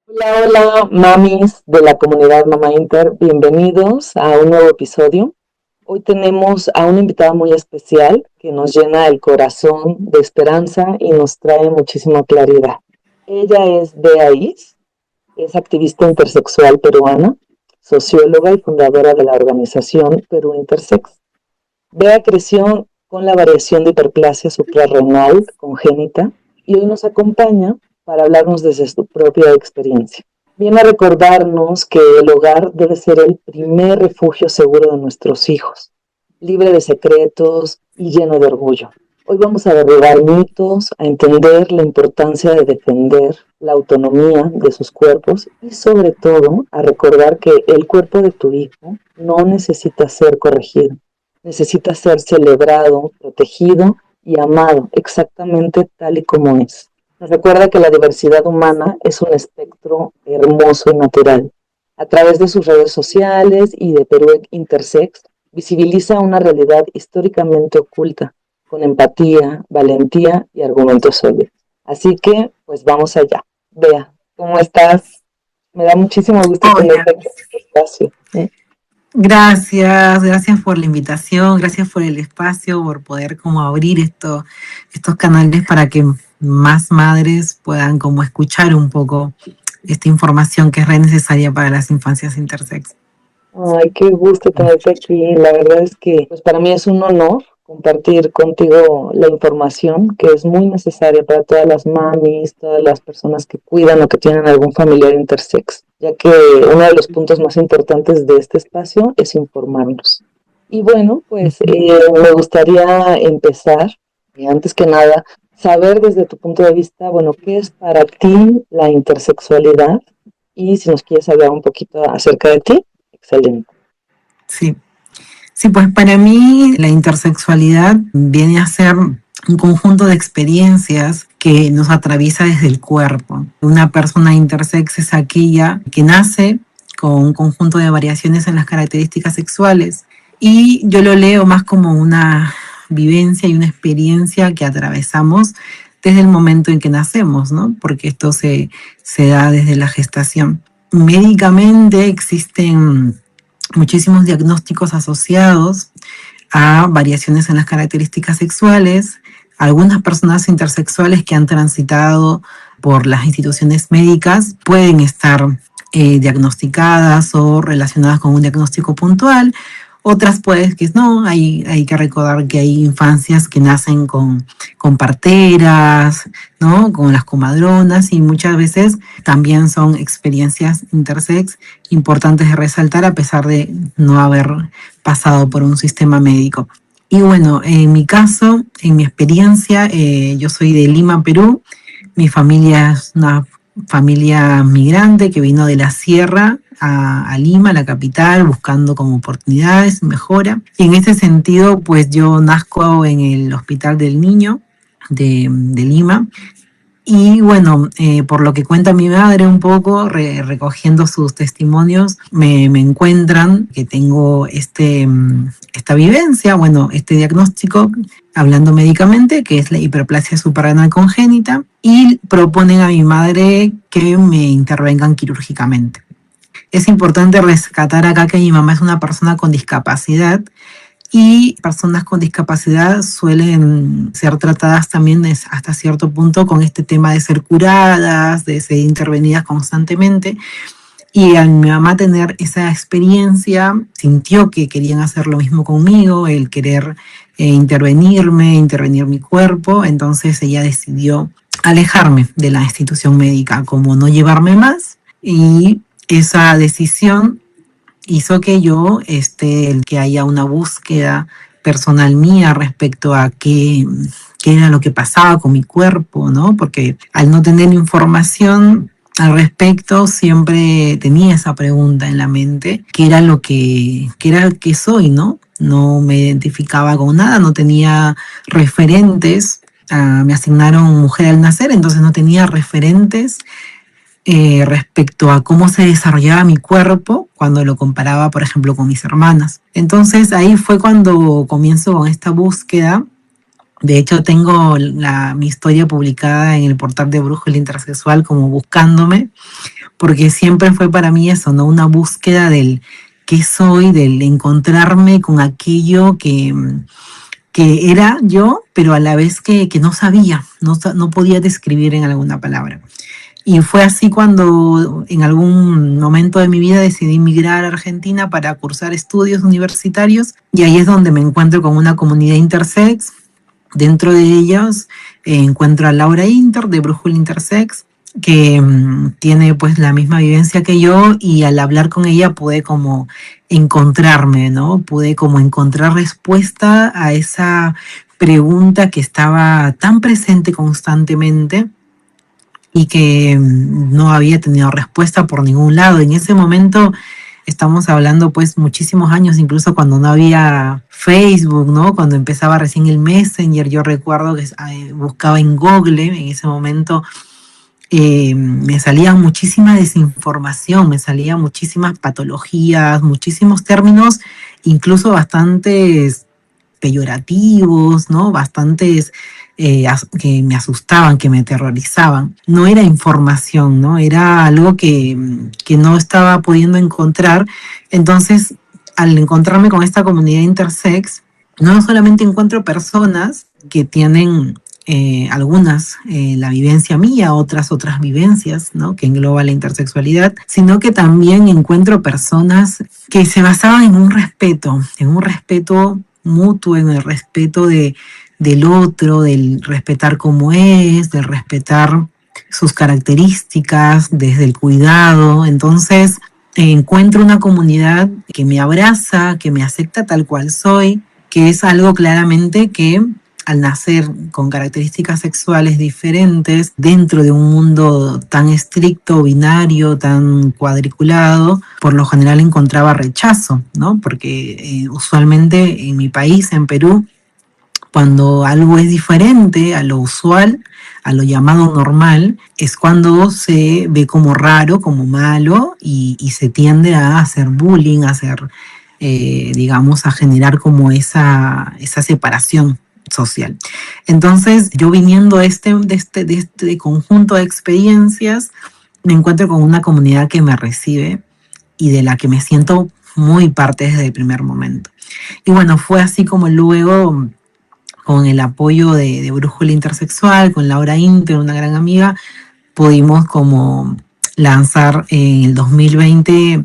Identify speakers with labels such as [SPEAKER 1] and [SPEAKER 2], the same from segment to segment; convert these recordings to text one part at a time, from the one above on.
[SPEAKER 1] Hola, hola, mamis de la comunidad Mama Inter, bienvenidos a un nuevo episodio. Hoy tenemos a una invitada muy especial que nos llena el corazón de esperanza y nos trae muchísima claridad. Ella es Bea Is, es activista intersexual peruana, socióloga y fundadora de la organización Perú Intersex. Bea creció con la variación de hiperplasia suprarrenal congénita y hoy nos acompaña para hablarnos desde su propia experiencia. Viene a recordarnos que el hogar debe ser el primer refugio seguro de nuestros hijos, libre de secretos y lleno de orgullo. Hoy vamos a derribar mitos, a entender la importancia de defender la autonomía de sus cuerpos y sobre todo a recordar que el cuerpo de tu hijo no necesita ser corregido, necesita ser celebrado, protegido y amado exactamente tal y como es. Nos recuerda que la diversidad humana es un espectro hermoso y natural. A través de sus redes sociales y de Perú Intersex, visibiliza una realidad históricamente oculta, con empatía, valentía y argumentos sólidos. Así que, pues vamos allá. Bea, ¿cómo estás? Me da muchísimo gusto
[SPEAKER 2] Hola,
[SPEAKER 1] tenerte aquí en este espacio.
[SPEAKER 2] gracias por la invitación, gracias por el espacio, por poder como abrir estos canales para que más madres puedan como escuchar un poco esta información que es re necesaria para las infancias intersex.
[SPEAKER 1] Ay, qué gusto tenerte aquí. La verdad es que pues para mí es un honor compartir contigo la información que es muy necesaria para todas las mamis, todas las personas que cuidan o que tienen algún familiar intersex, ya que uno de los puntos más importantes de este espacio es informarnos. Y bueno, pues me gustaría empezar, antes que nada, saber desde tu punto de vista, bueno, ¿qué es para ti la intersexualidad? Y si nos quieres hablar un poquito acerca de ti. Excelente.
[SPEAKER 2] Sí, sí, pues para mí la intersexualidad viene a ser un conjunto de experiencias que nos atraviesa desde el cuerpo. Una persona intersex es aquella que nace con un conjunto de variaciones en las características sexuales y yo lo leo más como una vivencia y una experiencia que atravesamos desde el momento en que nacemos, ¿no? Porque esto se da desde la gestación. Médicamente existen muchísimos diagnósticos asociados a variaciones en las características sexuales. Algunas personas intersexuales que han transitado por las instituciones médicas pueden estar diagnosticadas o relacionadas con un diagnóstico puntual. Otras pues que no, hay que recordar que hay infancias que nacen con parteras, ¿no? Con las comadronas y muchas veces también son experiencias intersex importantes de resaltar a pesar de no haber pasado por un sistema médico. Y bueno, en mi caso, en mi experiencia, yo soy de Lima, Perú. Mi familia es una familia migrante que vino de la sierra a Lima, la capital, buscando como oportunidades, mejora. Y en ese sentido, pues yo nazco en el Hospital del Niño de Lima. Y bueno, por lo que cuenta mi madre un poco, recogiendo sus testimonios, me encuentran que tengo esta vivencia, bueno, este diagnóstico, hablando médicamente, que es la hiperplasia suprarrenal congénita, y proponen a mi madre que me intervengan quirúrgicamente. Es importante rescatar acá que mi mamá es una persona con discapacidad y personas con discapacidad suelen ser tratadas también hasta cierto punto con este tema de ser curadas, de ser intervenidas constantemente. Y al mi mamá tener esa experiencia, sintió que querían hacer lo mismo conmigo, el querer intervenir mi cuerpo, entonces ella decidió alejarme de la institución médica, como no llevarme más, y esa decisión hizo que yo, el que haya una búsqueda personal mía respecto a qué era lo que pasaba con mi cuerpo, ¿no? Porque al no tener información al respecto, siempre tenía esa pregunta en la mente, ¿qué era qué era que soy, ¿no? No me identificaba con nada, no tenía referentes. Me asignaron mujer al nacer, entonces no tenía referentes respecto a cómo se desarrollaba mi cuerpo cuando lo comparaba, por ejemplo, con mis hermanas. Entonces ahí fue cuando comienzo con esta búsqueda. De hecho, tengo mi historia publicada en el portal de Brújula Intersexual como Buscándome, porque siempre fue para mí eso, ¿no? Una búsqueda del qué soy, del encontrarme con aquello que era yo, pero a la vez que no sabía, no podía describir en alguna palabra. Y fue así cuando en algún momento de mi vida decidí migrar a Argentina para cursar estudios universitarios, y ahí es donde me encuentro con una comunidad intersex. Dentro de ellos encuentro a Laura Inter de Brújula Intersex, que tiene pues la misma vivencia que yo, y al hablar con ella pude como encontrarme, ¿no? Pude como encontrar respuesta a esa pregunta que estaba tan presente constantemente y que no había tenido respuesta por ningún lado. En ese momento estamos hablando pues muchísimos años, incluso cuando no había Facebook, ¿no? Cuando empezaba recién el Messenger, yo recuerdo que buscaba en Google, en ese momento me salía muchísima desinformación, me salían muchísimas patologías, muchísimos términos, incluso bastantes peyorativos, ¿no? Bastantes que me asustaban, que me aterrorizaban. No era información, ¿no? Era algo que no estaba pudiendo encontrar. Entonces, al encontrarme con esta comunidad intersex, no solamente encuentro personas que tienen algunas la vivencia mía, otras vivencias, ¿no? Que engloba la intersexualidad, sino que también encuentro personas que se basaban en un respeto mutuo, en el respeto del otro, del respetar cómo es, del respetar sus características, desde el cuidado. Entonces, encuentro una comunidad que me abraza, que me acepta tal cual soy, que es algo claramente que al nacer con características sexuales diferentes dentro de un mundo tan estricto, binario, tan cuadriculado, por lo general encontraba rechazo, ¿no? Porque usualmente en mi país, en Perú, cuando algo es diferente a lo usual, a lo llamado normal, es cuando se ve como raro, como malo, y se tiende a hacer bullying, a hacer, digamos, a generar como esa separación social. Entonces, yo viniendo de este conjunto de experiencias, me encuentro con una comunidad que me recibe y de la que me siento muy parte desde el primer momento. Y bueno, fue así como luego, con el apoyo de Brújula Intersexual, con Laura Inter, una gran amiga, pudimos como lanzar en el 2020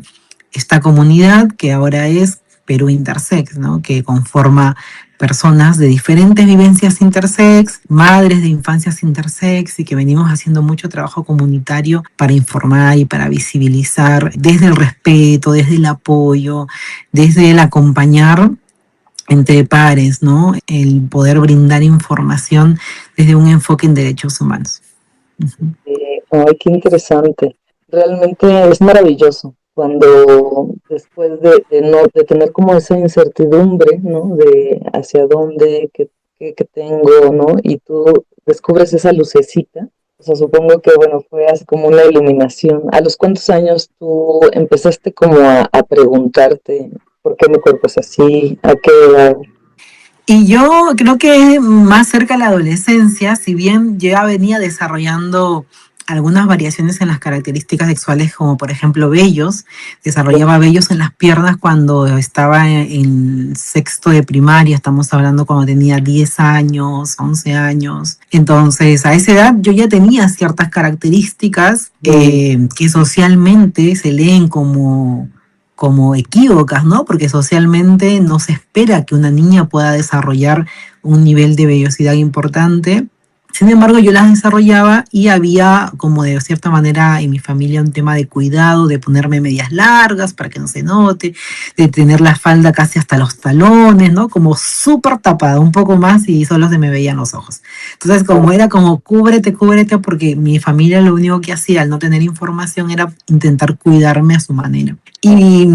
[SPEAKER 2] esta comunidad que ahora es Perú Intersex, ¿no? Que conforma personas de diferentes vivencias intersex, madres de infancias intersex, y que venimos haciendo mucho trabajo comunitario para informar y para visibilizar desde el respeto, desde el apoyo, desde el acompañar entre pares, ¿no? El poder brindar información desde un enfoque en derechos humanos.
[SPEAKER 1] Uh-huh. Ay, qué interesante. Realmente es maravilloso cuando después de tener como esa incertidumbre, ¿no? De hacia dónde, qué tengo, ¿no? Y tú descubres esa lucecita. O sea, supongo que, bueno, fue así como una iluminación. ¿A los cuántos años tú empezaste como a preguntarte por qué mi cuerpo es así? ¿A qué edad?
[SPEAKER 2] Y yo creo que más cerca de la adolescencia, si bien ya venía desarrollando algunas variaciones en las características sexuales, como por ejemplo vellos, desarrollaba vellos en las piernas cuando estaba en sexto de primaria, estamos hablando cuando tenía 10 años, 11 años. Entonces, a esa edad yo ya tenía ciertas características que socialmente se leen como equívocas, ¿no? Porque socialmente no se espera que una niña pueda desarrollar un nivel de vellosidad importante. Sin embargo, yo las desarrollaba, y había como de cierta manera en mi familia un tema de cuidado, de ponerme medias largas para que no se note, de tener la falda casi hasta los talones, ¿no? Como súper tapada, un poco más y solo se me veían los ojos. Entonces, como era como cúbrete, porque mi familia lo único que hacía al no tener información era intentar cuidarme a su manera. Y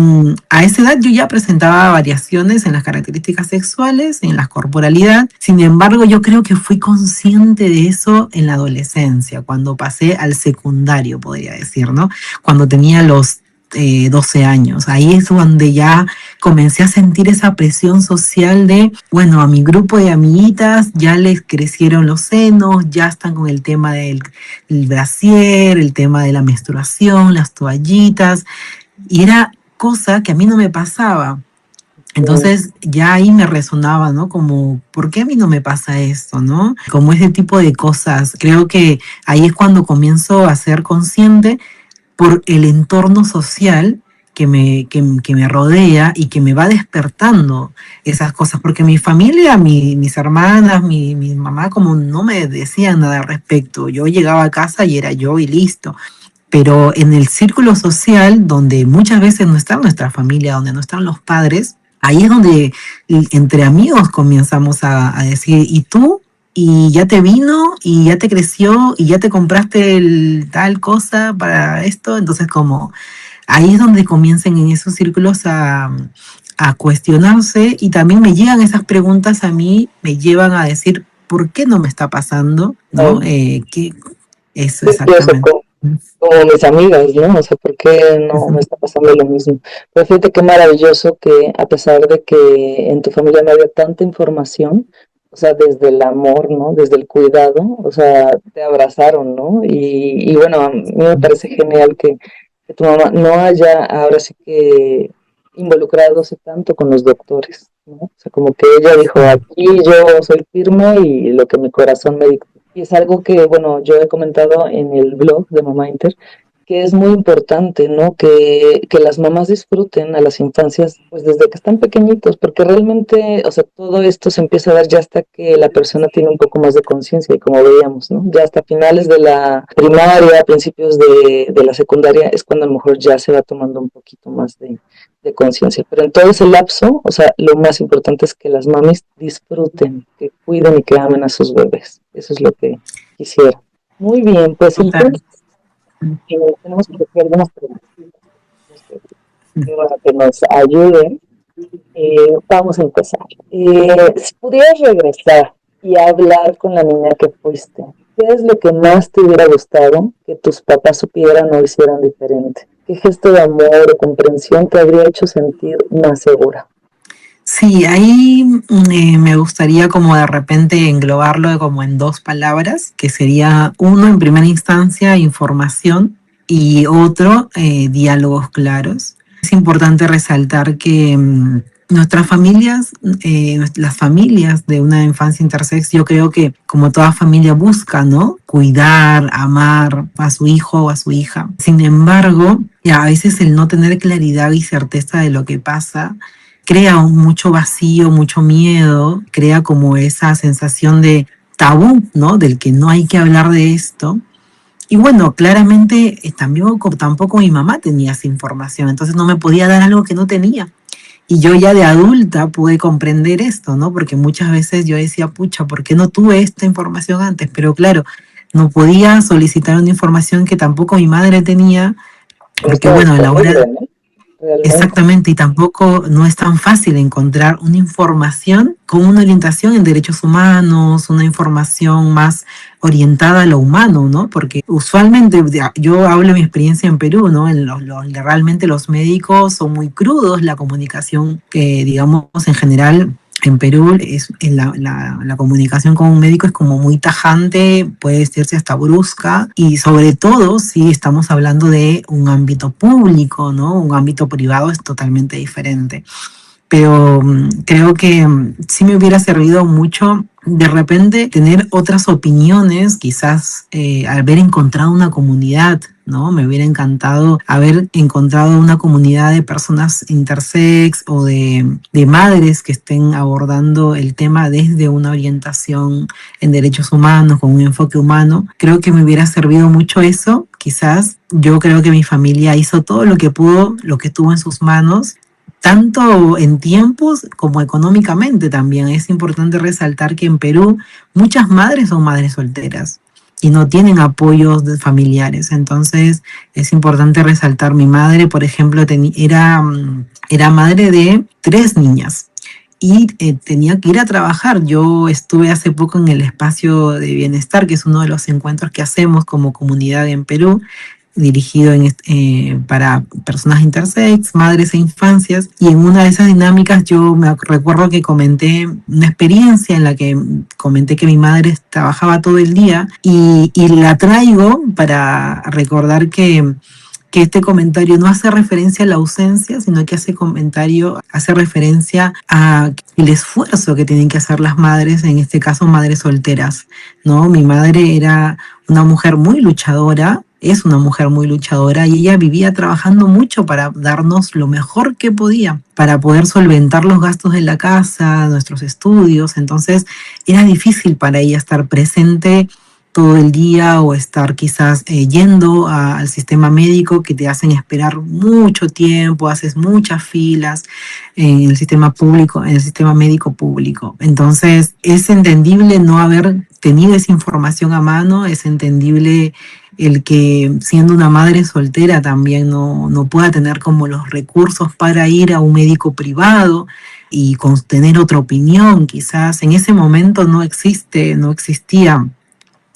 [SPEAKER 2] a esa edad yo ya presentaba variaciones en las características sexuales, en la corporalidad. Sin embargo, yo creo que fui consciente de eso en la adolescencia, cuando pasé al secundario, podría decir, ¿no? Cuando tenía los 12 años. Ahí es donde ya comencé a sentir esa presión social de, bueno, a mi grupo de amiguitas ya les crecieron los senos, ya están con el tema del brasier, el tema de la menstruación, las toallitas, y era cosa que a mí no me pasaba. Entonces ya ahí me resonaba, ¿no? Como, ¿por qué a mí no me pasa esto, no? Como ese tipo de cosas. Creo que ahí es cuando comienzo a ser consciente por el entorno social que me rodea y que me va despertando esas cosas. Porque mi familia, mis hermanas, mi mamá, como no me decían nada al respecto. Yo llegaba a casa y era yo y listo. Pero en el círculo social, donde muchas veces no está nuestra familia, donde no están los padres, ahí es donde entre amigos comenzamos a decir, ¿y tú? Y ya te vino, y ya te creció, y ya te compraste tal cosa para esto. Entonces, como ahí es donde comiencen en esos círculos a cuestionarse, y también me llegan esas preguntas a mí, me llevan a decir, ¿por qué no me está pasando? ¿No? Eso exactamente.
[SPEAKER 1] Como mis amigas, ¿no? O sea, ¿por qué no me está pasando lo mismo? Pero fíjate qué maravilloso que a pesar de que en tu familia no había tanta información, o sea, desde el amor, ¿no? Desde el cuidado, o sea, te abrazaron, ¿no? Y bueno, a mí me parece genial que tu mamá no haya ahora sí que involucradose tanto con los doctores, ¿no? O sea, como que ella dijo, aquí yo soy firme y lo que mi corazón me dicta. Y es algo que, bueno, yo he comentado en el blog de Mamá Inter, que es muy importante, ¿no? Que las mamás disfruten a las infancias, pues desde que están pequeñitos, porque realmente, o sea, todo esto se empieza a dar ya hasta que la persona tiene un poco más de conciencia, y como veíamos, ¿no? Ya hasta finales de la primaria, principios de la secundaria, es cuando a lo mejor ya se va tomando un poquito más de conciencia. Pero en todo ese lapso, o sea, lo más importante es que las mamis disfruten, que cuiden y que amen a sus bebés. Eso es lo que quisiera. Muy bien, pues
[SPEAKER 2] Total.
[SPEAKER 1] entonces tenemos que hacer algunas preguntas para que nos ayuden. Vamos a empezar. Si pudieras regresar y hablar con la niña que fuiste, ¿qué es lo que más te hubiera gustado que tus papás supieran o hicieran diferente? ¿Qué gesto de amor o comprensión te habría hecho sentir más segura?
[SPEAKER 2] Sí, ahí me gustaría como de repente englobarlo como en dos palabras, que sería uno en primera instancia información y otro diálogos claros. Es importante resaltar que nuestras familias, las familias de una infancia intersex, yo creo que como toda familia busca, ¿no? Cuidar, amar a su hijo o a su hija. Sin embargo, ya a veces el no tener claridad y certeza de lo que pasa crea mucho vacío, mucho miedo, crea como esa sensación de tabú, ¿no? Del que no hay que hablar de esto. Y bueno, claramente también tampoco mi mamá tenía esa información, entonces no me podía dar algo que no tenía. Y yo ya de adulta pude comprender esto, ¿no? Porque muchas veces yo decía, pucha, ¿por qué no tuve esta información antes? Pero claro, no podía solicitar una información que tampoco mi madre tenía,
[SPEAKER 1] No
[SPEAKER 2] porque
[SPEAKER 1] estaba
[SPEAKER 2] bueno, a la hora.
[SPEAKER 1] disponible, ¿no? Realmente.
[SPEAKER 2] Exactamente, y tampoco no es tan fácil encontrar una información con una orientación en derechos humanos, una información más orientada a lo humano, ¿no? Porque usualmente, yo hablo de mi experiencia en Perú, ¿no? Realmente los médicos son muy crudos, la comunicación que, digamos, en general en Perú la comunicación con un médico es como muy tajante, puede decirse hasta brusca, y sobre todo si estamos hablando de un ámbito público, ¿no? Un ámbito privado es totalmente diferente. Pero creo que sí me hubiera servido mucho de repente tener otras opiniones, quizás haber encontrado una comunidad, ¿no? Me hubiera encantado haber encontrado una comunidad de personas intersex o de madres que estén abordando el tema desde una orientación en derechos humanos, con un enfoque humano. Creo que me hubiera servido mucho eso. Quizás yo creo que mi familia hizo todo lo que pudo, lo que tuvo en sus manos, tanto en tiempos como económicamente también. Es importante resaltar que en Perú muchas madres son madres solteras y no tienen apoyos de familiares. Entonces es importante resaltar, mi madre, por ejemplo, era madre de 3 niñas y tenía que ir a trabajar. Yo estuve hace poco en el espacio de bienestar, que es uno de los encuentros que hacemos como comunidad en Perú, dirigido para personas intersex, madres e infancias, y en una de esas dinámicas yo me recuerdo que comenté una experiencia en la que comenté que mi madre trabajaba todo el día y la traigo para recordar que este comentario no hace referencia a la ausencia, sino que hace referencia a el esfuerzo que tienen que hacer las madres, en este caso madres solteras, ¿no? Mi madre era una mujer muy luchadora, es una mujer muy luchadora, y ella vivía trabajando mucho para darnos lo mejor que podía, para poder solventar los gastos de la casa, nuestros estudios. Entonces era difícil para ella estar presente todo el día o estar quizás yendo al sistema médico, que te hacen esperar mucho tiempo, haces muchas filas en el sistema público, en el sistema médico público. Entonces es entendible no haber tenido esa información a mano, es entendible el que siendo una madre soltera también no pueda tener como los recursos para ir a un médico privado y tener otra opinión. Quizás en ese momento no existía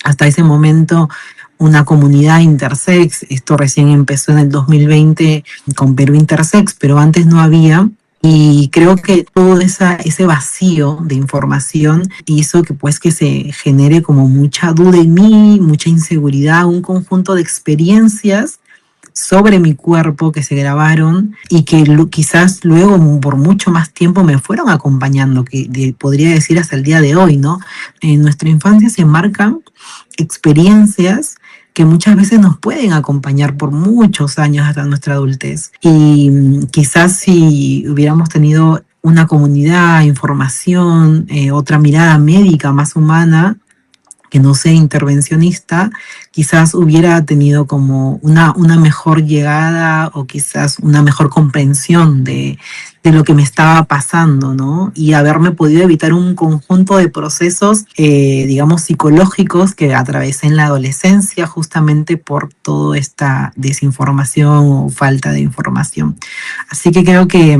[SPEAKER 2] hasta ese momento una comunidad intersex. Esto recién empezó en el 2020 con Perú Intersex, pero antes no había. Y creo que todo ese vacío de información hizo que se genere como mucha duda en mí, mucha inseguridad, un conjunto de experiencias sobre mi cuerpo que se grabaron y que quizás luego por mucho más tiempo me fueron acompañando, podría decir hasta el día de hoy, ¿no? En nuestra infancia se marcan experiencias que muchas veces nos pueden acompañar por muchos años hasta nuestra adultez. Y quizás si hubiéramos tenido una comunidad, información, otra mirada médica más humana, que no sea intervencionista, quizás hubiera tenido como una mejor llegada o quizás una mejor comprensión de lo que me estaba pasando, ¿no? Y haberme podido evitar un conjunto de procesos, digamos, psicológicos que atravesé en la adolescencia justamente por toda esta desinformación o falta de información. Así que creo que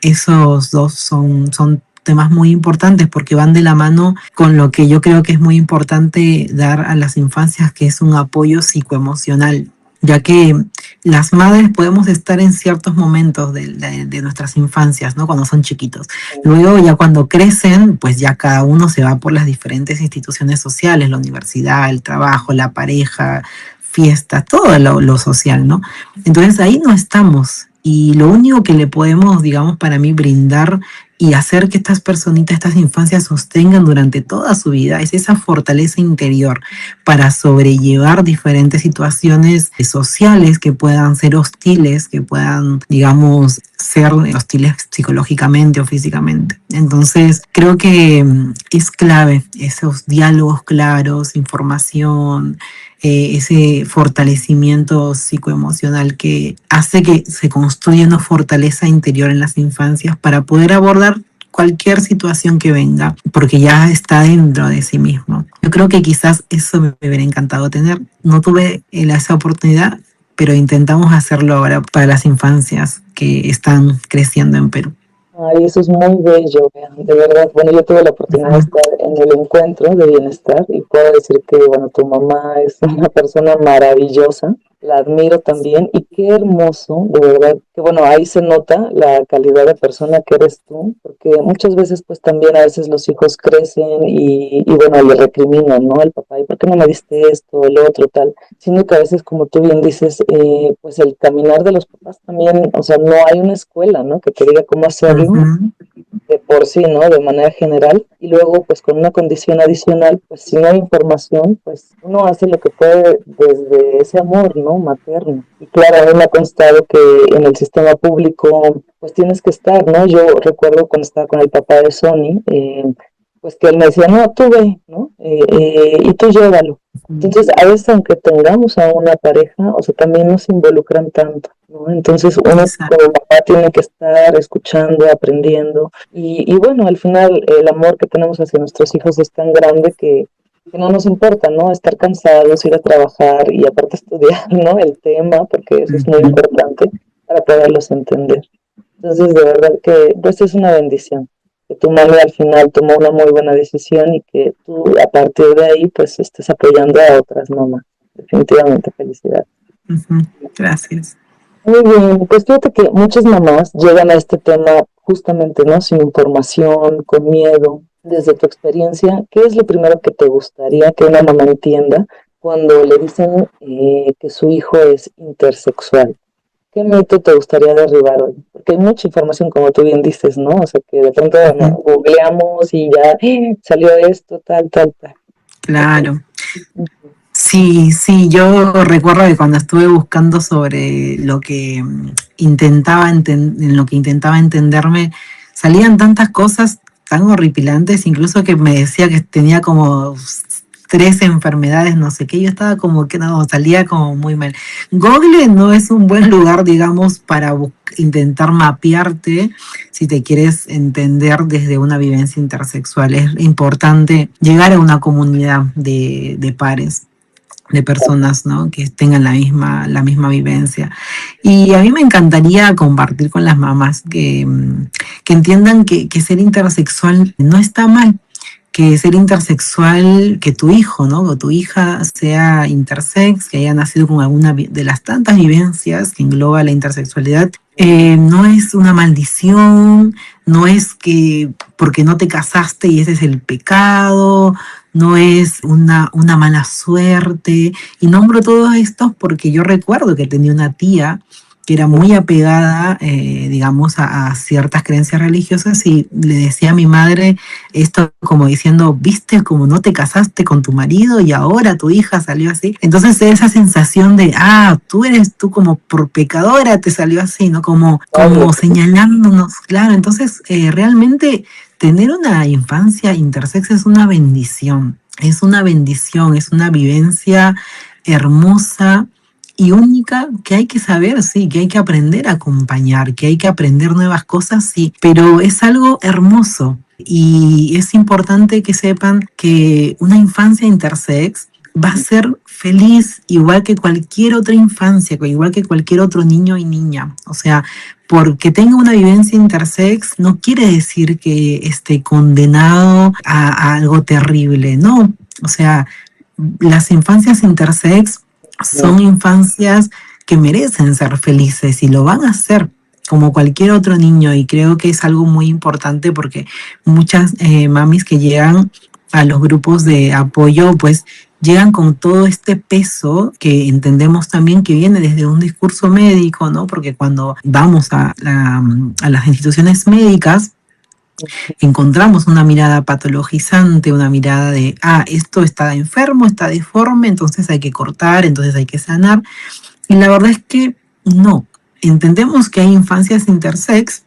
[SPEAKER 2] esos dos son temas muy importantes porque van de la mano con lo que yo creo que es muy importante dar a las infancias, que es un apoyo psicoemocional, ya que las madres podemos estar en ciertos momentos de nuestras infancias, ¿no? Cuando son chiquitos. Luego ya cuando crecen, pues ya cada uno se va por las diferentes instituciones sociales, la universidad, el trabajo, la pareja, fiestas, todo lo social, ¿no? Entonces ahí no estamos. Y lo único que le podemos, digamos, para mí brindar y hacer que estas personitas, estas infancias sostengan durante toda su vida es esa fortaleza interior para sobrellevar diferentes situaciones sociales que puedan ser hostiles, que puedan, digamos, ser hostiles psicológicamente o físicamente. Entonces, creo que es clave esos diálogos claros, información, ese fortalecimiento psicoemocional que hace que se construya una fortaleza interior en las infancias para poder abordar cualquier situación que venga, porque ya está dentro de sí mismo. Yo creo que quizás eso me hubiera encantado tener. No tuve esa oportunidad, pero intentamos hacerlo ahora para las infancias que están creciendo en Perú.
[SPEAKER 1] Ay, eso es muy bello, vean, de verdad. Bueno, yo tuve la oportunidad de estar en el encuentro de bienestar y puedo decir que, bueno, tu mamá es una persona maravillosa, la admiro también y qué hermoso, de verdad, que bueno, ahí se nota la calidad de persona que eres tú, porque muchas veces pues también a veces los hijos crecen y bueno, le recriminan, ¿no? El papá, ¿y por qué no me diste esto, el otro, tal? Siendo que a veces, como tú bien dices, pues el caminar de los papás también, o sea, no hay una escuela, ¿no? Que te diga cómo hacerlo de por sí, ¿no? De manera general. Y luego, pues con una condición adicional, pues si no hay información, pues uno hace lo que puede desde ese amor, ¿no? Materno. Y claro, a mí me ha constado que en el sistema público, pues tienes que estar, ¿no? Yo recuerdo cuando estaba con el papá de Sony, pues que él me decía, no, tú ve, ¿no? Y tú llévalo. Entonces, a veces, aunque tengamos a una pareja, o sea, también nos involucran tanto, ¿no? Entonces, uno como papá tiene que estar escuchando, aprendiendo. Y bueno, al final, el amor que tenemos hacia nuestros hijos es tan grande que no nos importa, ¿no? Estar cansados, ir a trabajar y aparte estudiar, ¿no? El tema, porque eso es muy importante para poderlos entender. Entonces, de verdad que, pues, es una bendición que tu mami al final tomó una muy buena decisión y que tú a partir de ahí pues estés apoyando a otras mamás. Definitivamente felicidad.
[SPEAKER 2] Gracias.
[SPEAKER 1] Muy bien, pues fíjate que muchas mamás llegan a este tema justamente, ¿no? Sin información, con miedo. Desde tu experiencia, ¿qué es lo primero que te gustaría que una mamá entienda cuando le dicen que su hijo es intersexual? ¿Qué mito te gustaría derribar hoy? Porque hay mucha información, como tú bien dices, ¿no? O sea, que de pronto
[SPEAKER 2] Ujú.
[SPEAKER 1] googleamos y ya salió esto, tal, tal, tal.
[SPEAKER 2] Claro. Sí, sí, yo recuerdo que cuando estuve buscando sobre lo que en lo que intentaba entenderme, salían tantas cosas tan horripilantes, incluso que me decía que tenía como 3 enfermedades, no sé qué, yo estaba como que no, salía como muy mal. Google no es un buen lugar, digamos, para intentar mapearte si te quieres entender desde una vivencia intersexual. Es importante llegar a una comunidad de pares, de personas, ¿no? Que tengan la misma vivencia. Y a mí me encantaría compartir con las mamás que entiendan que ser intersexual no está mal, que ser intersexual, que tu hijo, ¿no? O tu hija sea intersex, que haya nacido con alguna de las tantas vivencias que engloba la intersexualidad, no es una maldición, no es que porque no te casaste y ese es el pecado, no es una mala suerte. Y nombro todos estos porque yo recuerdo que tenía una tía que era muy apegada, digamos, a ciertas creencias religiosas y le decía a mi madre esto como diciendo, viste como no te casaste con tu marido y ahora tu hija salió así. Entonces esa sensación de, tú como por pecadora te salió así, ¿no? Como señalándonos, claro. Entonces realmente tener una infancia intersex es una vivencia hermosa y única que hay que saber, sí, que hay que aprender a acompañar, que hay que aprender nuevas cosas, sí, pero es algo hermoso y es importante que sepan que una infancia intersex va a ser feliz igual que cualquier otra infancia, igual que cualquier otro niño y niña. O sea, porque tenga una vivencia intersex no quiere decir que esté condenado a algo terrible, no. O sea, las infancias intersex son infancias que merecen ser felices y lo van a hacer como cualquier otro niño y creo que es algo muy importante porque muchas mamis que llegan a los grupos de apoyo pues llegan con todo este peso que entendemos también que viene desde un discurso médico, ¿no? Porque cuando vamos a las instituciones médicas encontramos una mirada patologizante, una mirada de, esto está enfermo, está deforme, entonces hay que cortar, entonces hay que sanar. Y la verdad es que no. Entendemos que hay infancias intersex,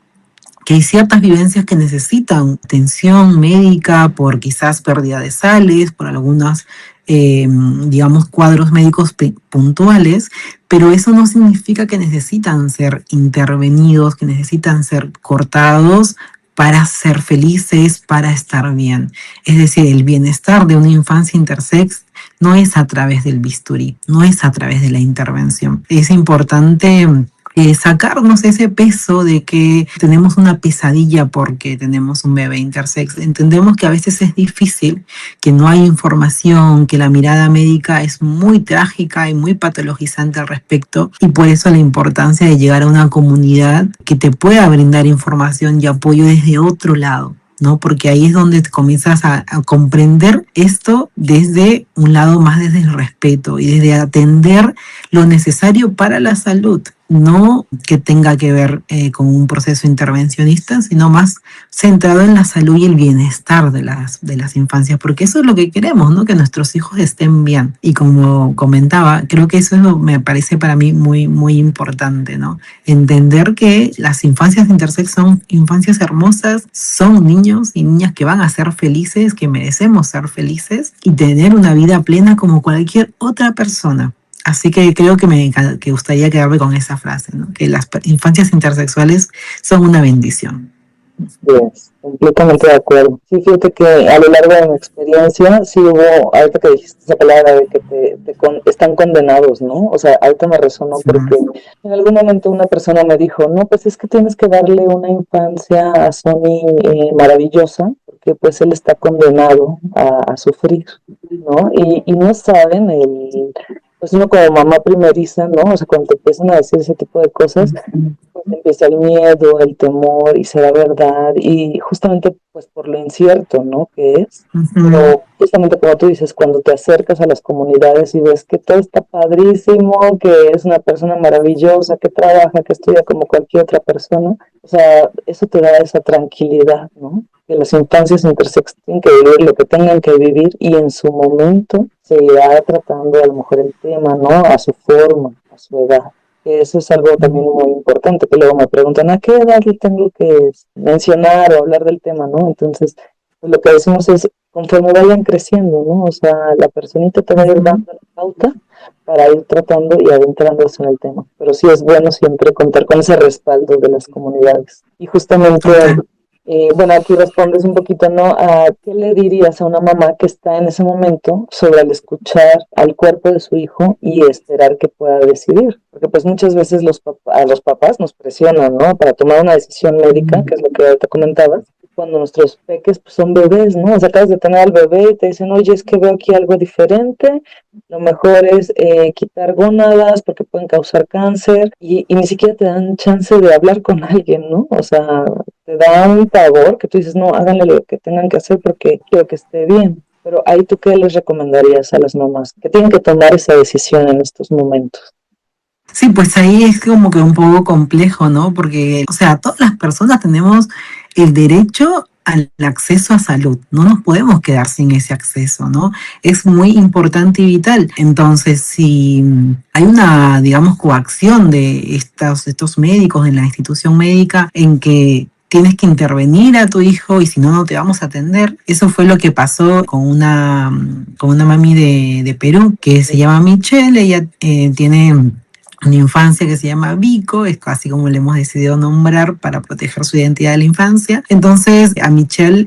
[SPEAKER 2] que hay ciertas vivencias que necesitan atención médica por quizás pérdida de sales, por algunos, digamos, cuadros médicos puntuales, pero eso no significa que necesitan ser intervenidos, que necesitan ser cortados para ser felices, para estar bien. Es decir, el bienestar de una infancia intersex no es a través del bisturí, no es a través de la intervención. Es importante sacarnos ese peso de que tenemos una pesadilla porque tenemos un bebé intersex. Entendemos que a veces es difícil, que no hay información, que la mirada médica es muy trágica y muy patologizante al respecto y por eso la importancia de llegar a una comunidad que te pueda brindar información y apoyo desde otro lado, ¿no? Porque ahí es donde comienzas a comprender esto desde un lado más desde el respeto y desde atender lo necesario para la salud, no que tenga que ver con un proceso intervencionista, sino más centrado en la salud y el bienestar de las infancias, porque eso es lo que queremos, ¿no? Que nuestros hijos estén bien. Y como comentaba, creo que eso me parece para mí muy, muy importante, ¿no? Entender que las infancias intersex son infancias hermosas, son niños y niñas que van a ser felices, que merecemos ser felices y tener una vida plena como cualquier otra persona. Así que creo que gustaría quedarme con esa frase, ¿no? Que las infancias intersexuales son una bendición.
[SPEAKER 1] Yes, completamente de acuerdo. Sí, fíjate que a lo largo de mi experiencia, sí hubo, ahorita que dijiste esa palabra de que están condenados, ¿no? O sea, ahorita me resonó porque en algún momento una persona me dijo, no, pues es que tienes que darle una infancia a Sony maravillosa, porque pues él está condenado a sufrir, ¿no? Y no saben pues uno como mamá primeriza, ¿no? O sea, cuando te empiezan a decir ese tipo de cosas, pues empieza el miedo, el temor, y será verdad, y justamente pues por lo incierto, ¿no? Que es, pero justamente como tú dices, cuando te acercas a las comunidades y ves que todo está padrísimo, que es una persona maravillosa, que trabaja, que estudia como cualquier otra persona, o sea, eso te da esa tranquilidad, ¿no? Que las infancias intersex tienen que vivir lo que tengan que vivir y en su momento se irá tratando a lo mejor el tema, ¿no? A su forma, a su edad. Eso es algo también muy importante, que luego me preguntan a qué edad le tengo que mencionar o hablar del tema, ¿no? Entonces, pues lo que decimos es, conforme vayan creciendo, ¿no? O sea, la personita te va a ir dando la pauta para ir tratando y adentrándose en el tema. Pero sí es bueno siempre contar con ese respaldo de las comunidades. Y justamente, bueno, aquí respondes un poquito, ¿no? ¿A qué le dirías a una mamá que está en ese momento sobre el escuchar al cuerpo de su hijo y esperar que pueda decidir? Porque pues muchas veces a los papás nos presionan, ¿no? Para tomar una decisión médica, que es lo que ahorita comentabas, cuando nuestros peques pues, son bebés, ¿no? O sea, acabas de tener al bebé y te dicen, oye, es que veo aquí algo diferente, lo mejor es quitar gónadas porque pueden causar cáncer y ni siquiera te dan chance de hablar con alguien, ¿no? O sea, te da un pavor que tú dices, no, háganle lo que tengan que hacer porque quiero que esté bien. Pero ahí tú, ¿qué les recomendarías a las mamás que tienen que tomar esa decisión en estos momentos?
[SPEAKER 2] Sí, pues ahí es como que un poco complejo, ¿no? Porque, o sea, todas las personas tenemos el derecho al acceso a salud. No nos podemos quedar sin ese acceso, ¿no? Es muy importante y vital. Entonces, si hay una, digamos, coacción de estos médicos en la institución médica en que tienes que intervenir a tu hijo y si no, no te vamos a atender. Eso fue lo que pasó con una mami de Perú que se llama Michelle. Ella tiene una infancia que se llama Vico, es casi como le hemos decidido nombrar para proteger su identidad de la infancia. Entonces a Michelle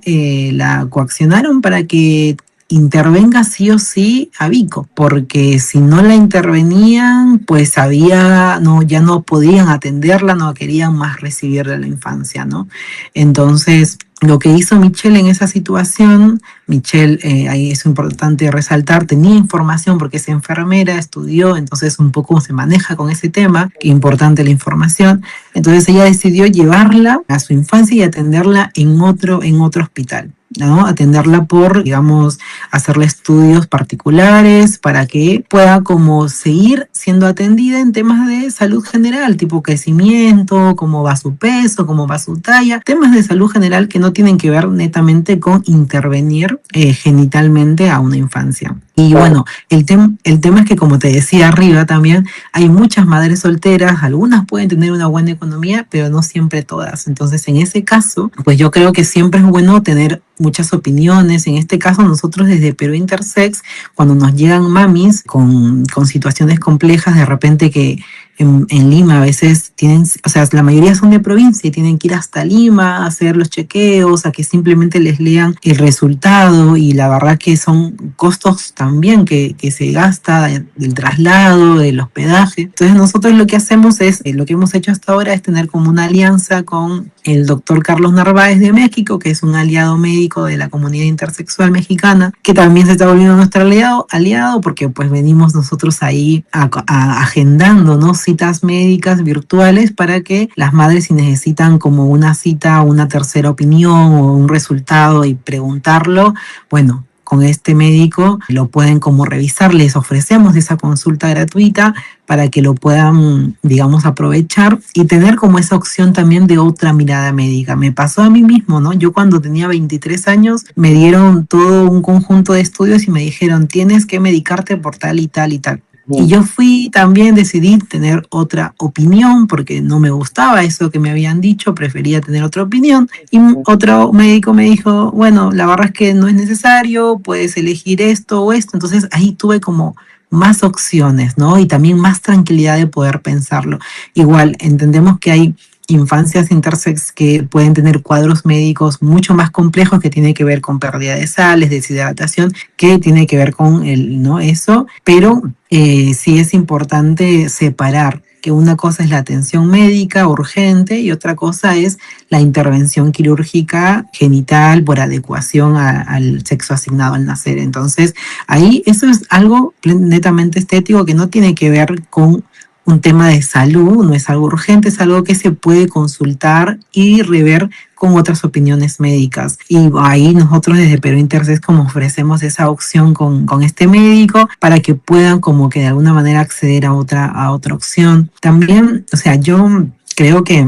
[SPEAKER 2] la coaccionaron para que intervenga sí o sí a Vico, porque si no la intervenían, pues ya no podían atenderla, no querían más recibirla la infancia, ¿no? Entonces, lo que hizo Michelle en esa situación, Michelle, ahí es importante resaltar, tenía información porque es enfermera, estudió, entonces un poco se maneja con ese tema, que importante la información. Entonces ella decidió llevarla a su infancia y atenderla en otro hospital, ¿no? Atenderla por, digamos, hacerle estudios particulares para que pueda como seguir siendo atendida en temas de salud general, tipo crecimiento, cómo va su peso, cómo va su talla, temas de salud general que no tienen que ver netamente con intervenir genitalmente a una infancia. Y bueno, el tema es que, como te decía arriba también, hay muchas madres solteras, algunas pueden tener una buena economía, pero no siempre todas. Entonces, en ese caso, pues yo creo que siempre es bueno tener muchas opiniones. En este caso, nosotros desde Perú Intersex, cuando nos llegan mamis con situaciones complejas, de repente que en Lima a veces tienen, o sea, la mayoría son de provincia y tienen que ir hasta Lima a hacer los chequeos, a que simplemente les lean el resultado y la verdad que son costos también que se gasta del traslado, del hospedaje. Entonces nosotros lo que hacemos es, lo que hemos hecho hasta ahora es tener como una alianza con el doctor Carlos Narváez de México, que es un aliado médico de la comunidad intersexual mexicana, que también se está volviendo nuestro aliado porque pues venimos nosotros ahí agendando, ¿no? Citas médicas virtuales para que las madres, si necesitan como una cita, una tercera opinión o un resultado y preguntarlo, bueno, con este médico lo pueden como revisar, les ofrecemos esa consulta gratuita para que lo puedan, digamos, aprovechar y tener como esa opción también de otra mirada médica. Me pasó a mí mismo, ¿no? Yo cuando tenía 23 años me dieron todo un conjunto de estudios y me dijeron, tienes que medicarte por tal y tal y tal. Y yo también decidí tener otra opinión porque no me gustaba eso que me habían dicho, prefería tener otra opinión. Y otro médico me dijo, bueno, la verdad es que no es necesario, puedes elegir esto o esto. Entonces ahí tuve como más opciones, ¿no? Y también más tranquilidad de poder pensarlo. Igual, entendemos que hay infancias intersex que pueden tener cuadros médicos mucho más complejos que tiene que ver con pérdida de sales, deshidratación, que tiene que ver con ¿no? Eso, pero sí es importante separar que una cosa es la atención médica urgente y otra cosa es la intervención quirúrgica genital por adecuación al sexo asignado al nacer. Entonces, ahí eso es algo netamente estético que no tiene que ver con un tema de salud, no es algo urgente, es algo que se puede consultar y rever con otras opiniones médicas. Y ahí nosotros desde Perú Intersex como ofrecemos esa opción con este médico para que puedan como que de alguna manera acceder a otra opción. También, o sea, yo creo que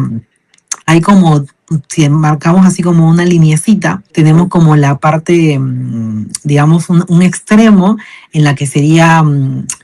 [SPEAKER 2] hay como, si marcamos así como una lineecita, tenemos como la parte, digamos, un extremo en la que sería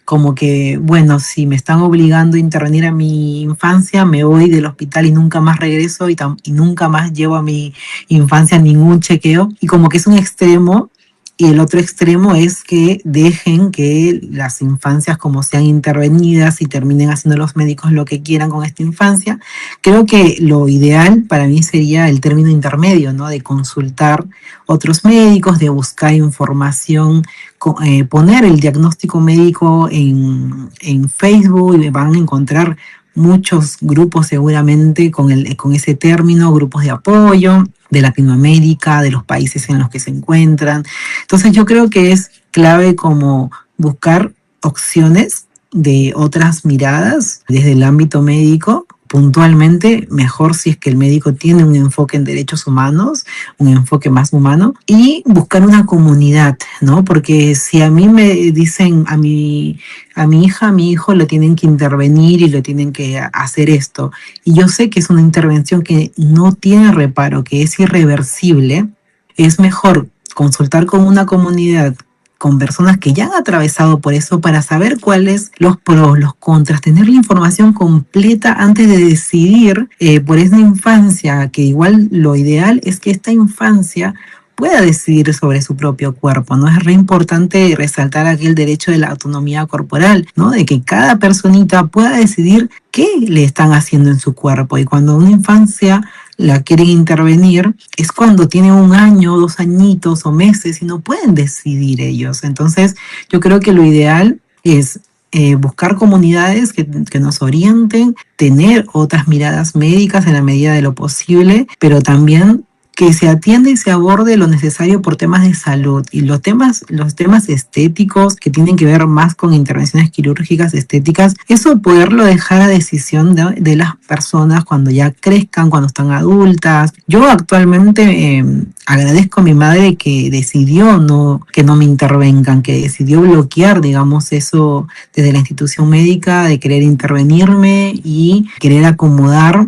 [SPEAKER 2] como que, bueno, si me están obligando a intervenir a mi infancia, me voy del hospital y nunca más regreso y nunca más llevo a mi infancia ningún chequeo. Y como que es un extremo. Y el otro extremo es que dejen que las infancias como sean intervenidas y terminen haciendo los médicos lo que quieran con esta infancia. Creo que lo ideal para mí sería el término intermedio, ¿no? De consultar otros médicos, de buscar información, poner el diagnóstico médico en Facebook y van a encontrar muchos grupos seguramente con ese término, grupos de apoyo de Latinoamérica, de los países en los que se encuentran. Entonces yo creo que es clave como buscar opciones de otras miradas desde el ámbito médico, puntualmente, mejor si es que el médico tiene un enfoque en derechos humanos, un enfoque más humano, y buscar una comunidad, ¿no? Porque si a mí me dicen, a mi hija, a mi hijo lo tienen que intervenir y lo tienen que hacer esto, y yo sé que es una intervención que no tiene reparo, que es irreversible, es mejor consultar con una comunidad, con personas que ya han atravesado por eso para saber cuáles los pros, los contras, tener la información completa antes de decidir por esa infancia, que igual lo ideal es que esta infancia pueda decidir sobre su propio cuerpo, ¿no? Es re importante resaltar aquí el derecho de la autonomía corporal, ¿no? De que cada personita pueda decidir qué le están haciendo en su cuerpo. Y cuando una infancia la quieren intervenir, es cuando tienen 1 año, 2 añitos o meses y no pueden decidir ellos. Entonces, yo creo que lo ideal es buscar comunidades que nos orienten, tener otras miradas médicas en la medida de lo posible, pero también que se atiende y se aborde lo necesario por temas de salud y los temas estéticos que tienen que ver más con intervenciones quirúrgicas estéticas, eso poderlo dejar a decisión de las personas cuando ya crezcan, cuando están adultas. Yo actualmente agradezco a mi madre que decidió que no me intervengan, que decidió bloquear, digamos, eso desde la institución médica, de querer intervenirme y querer acomodar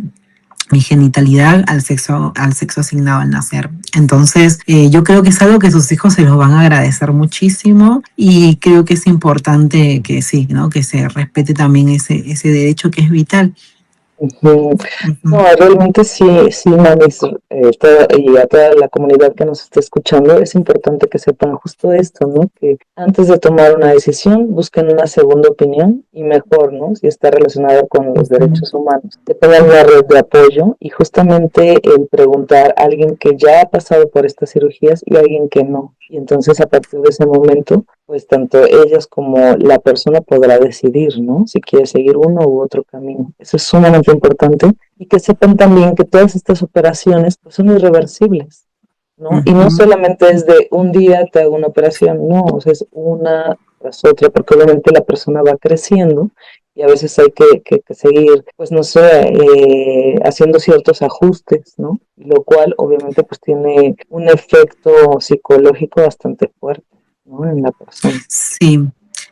[SPEAKER 2] mi genitalidad al sexo asignado al nacer. Entonces, yo creo que es algo que sus hijos se los van a agradecer muchísimo y creo que es importante que sí, ¿no? Que se respete también ese derecho que es vital.
[SPEAKER 1] Uh-huh. No, realmente sí, mamis, y a toda la comunidad que nos está escuchando, es importante que sepan justo esto, ¿no? Que antes de tomar una decisión, busquen una segunda opinión y mejor, ¿no? Si está relacionada con los derechos humanos. Que tengan una red de apoyo y justamente el preguntar a alguien que ya ha pasado por estas cirugías y a alguien que no. Y entonces a partir de ese momento, pues tanto ellas como la persona podrá decidir, ¿no? Si quiere seguir uno u otro camino. Eso es sumamente importante y que sepan también que todas estas operaciones pues son irreversibles, ¿no? Uh-huh. Y no solamente es de un día te hago una operación, no, o sea, es una tras otra, porque obviamente la persona va creciendo y a veces hay que seguir, pues no sé, haciendo ciertos ajustes, ¿no? Lo cual obviamente pues tiene un efecto psicológico bastante fuerte, ¿no? En la persona.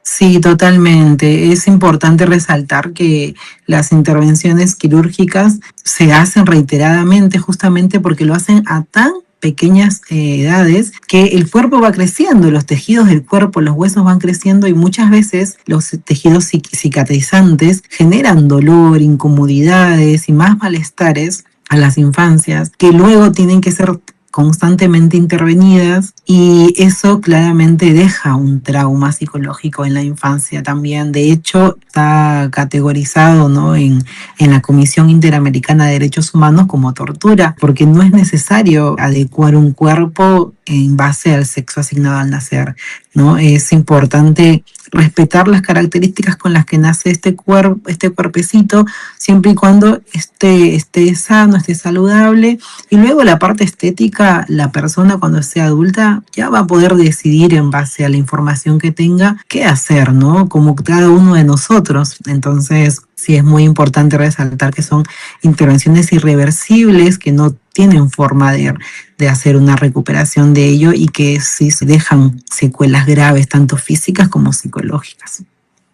[SPEAKER 2] Sí, totalmente. Es importante resaltar que las intervenciones quirúrgicas se hacen reiteradamente justamente porque lo hacen a tan pequeñas edades que el cuerpo va creciendo, los tejidos del cuerpo, los huesos van creciendo y muchas veces los tejidos cicatrizantes generan dolor, incomodidades y más malestares a las infancias que luego tienen que ser constantemente intervenidas y eso claramente deja un trauma psicológico en la infancia también. De hecho, está categorizado, ¿no?, en la Comisión Interamericana de Derechos Humanos como tortura, porque no es necesario adecuar un cuerpo en base al sexo asignado al nacer, ¿no? Es importante respetar las características con las que nace este cuerpecito, siempre y cuando esté sano, esté saludable. Y luego la parte estética, la persona cuando sea adulta ya va a poder decidir en base a la información que tenga qué hacer, ¿no? Como cada uno de nosotros. Entonces, sí es muy importante resaltar que son intervenciones irreversibles, que no tienen forma de hacer una recuperación de ello y que sí se dejan secuelas graves, tanto físicas como psicológicas.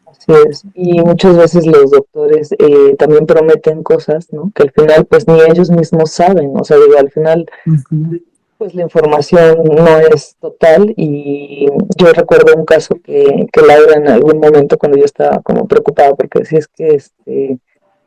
[SPEAKER 1] Así es. Y muchas veces los doctores también prometen cosas, ¿no? Que al final pues ni ellos mismos saben. O sea, digo, al final pues la información no es total y yo recuerdo un caso que Laura en algún momento cuando yo estaba como preocupada porque decía es que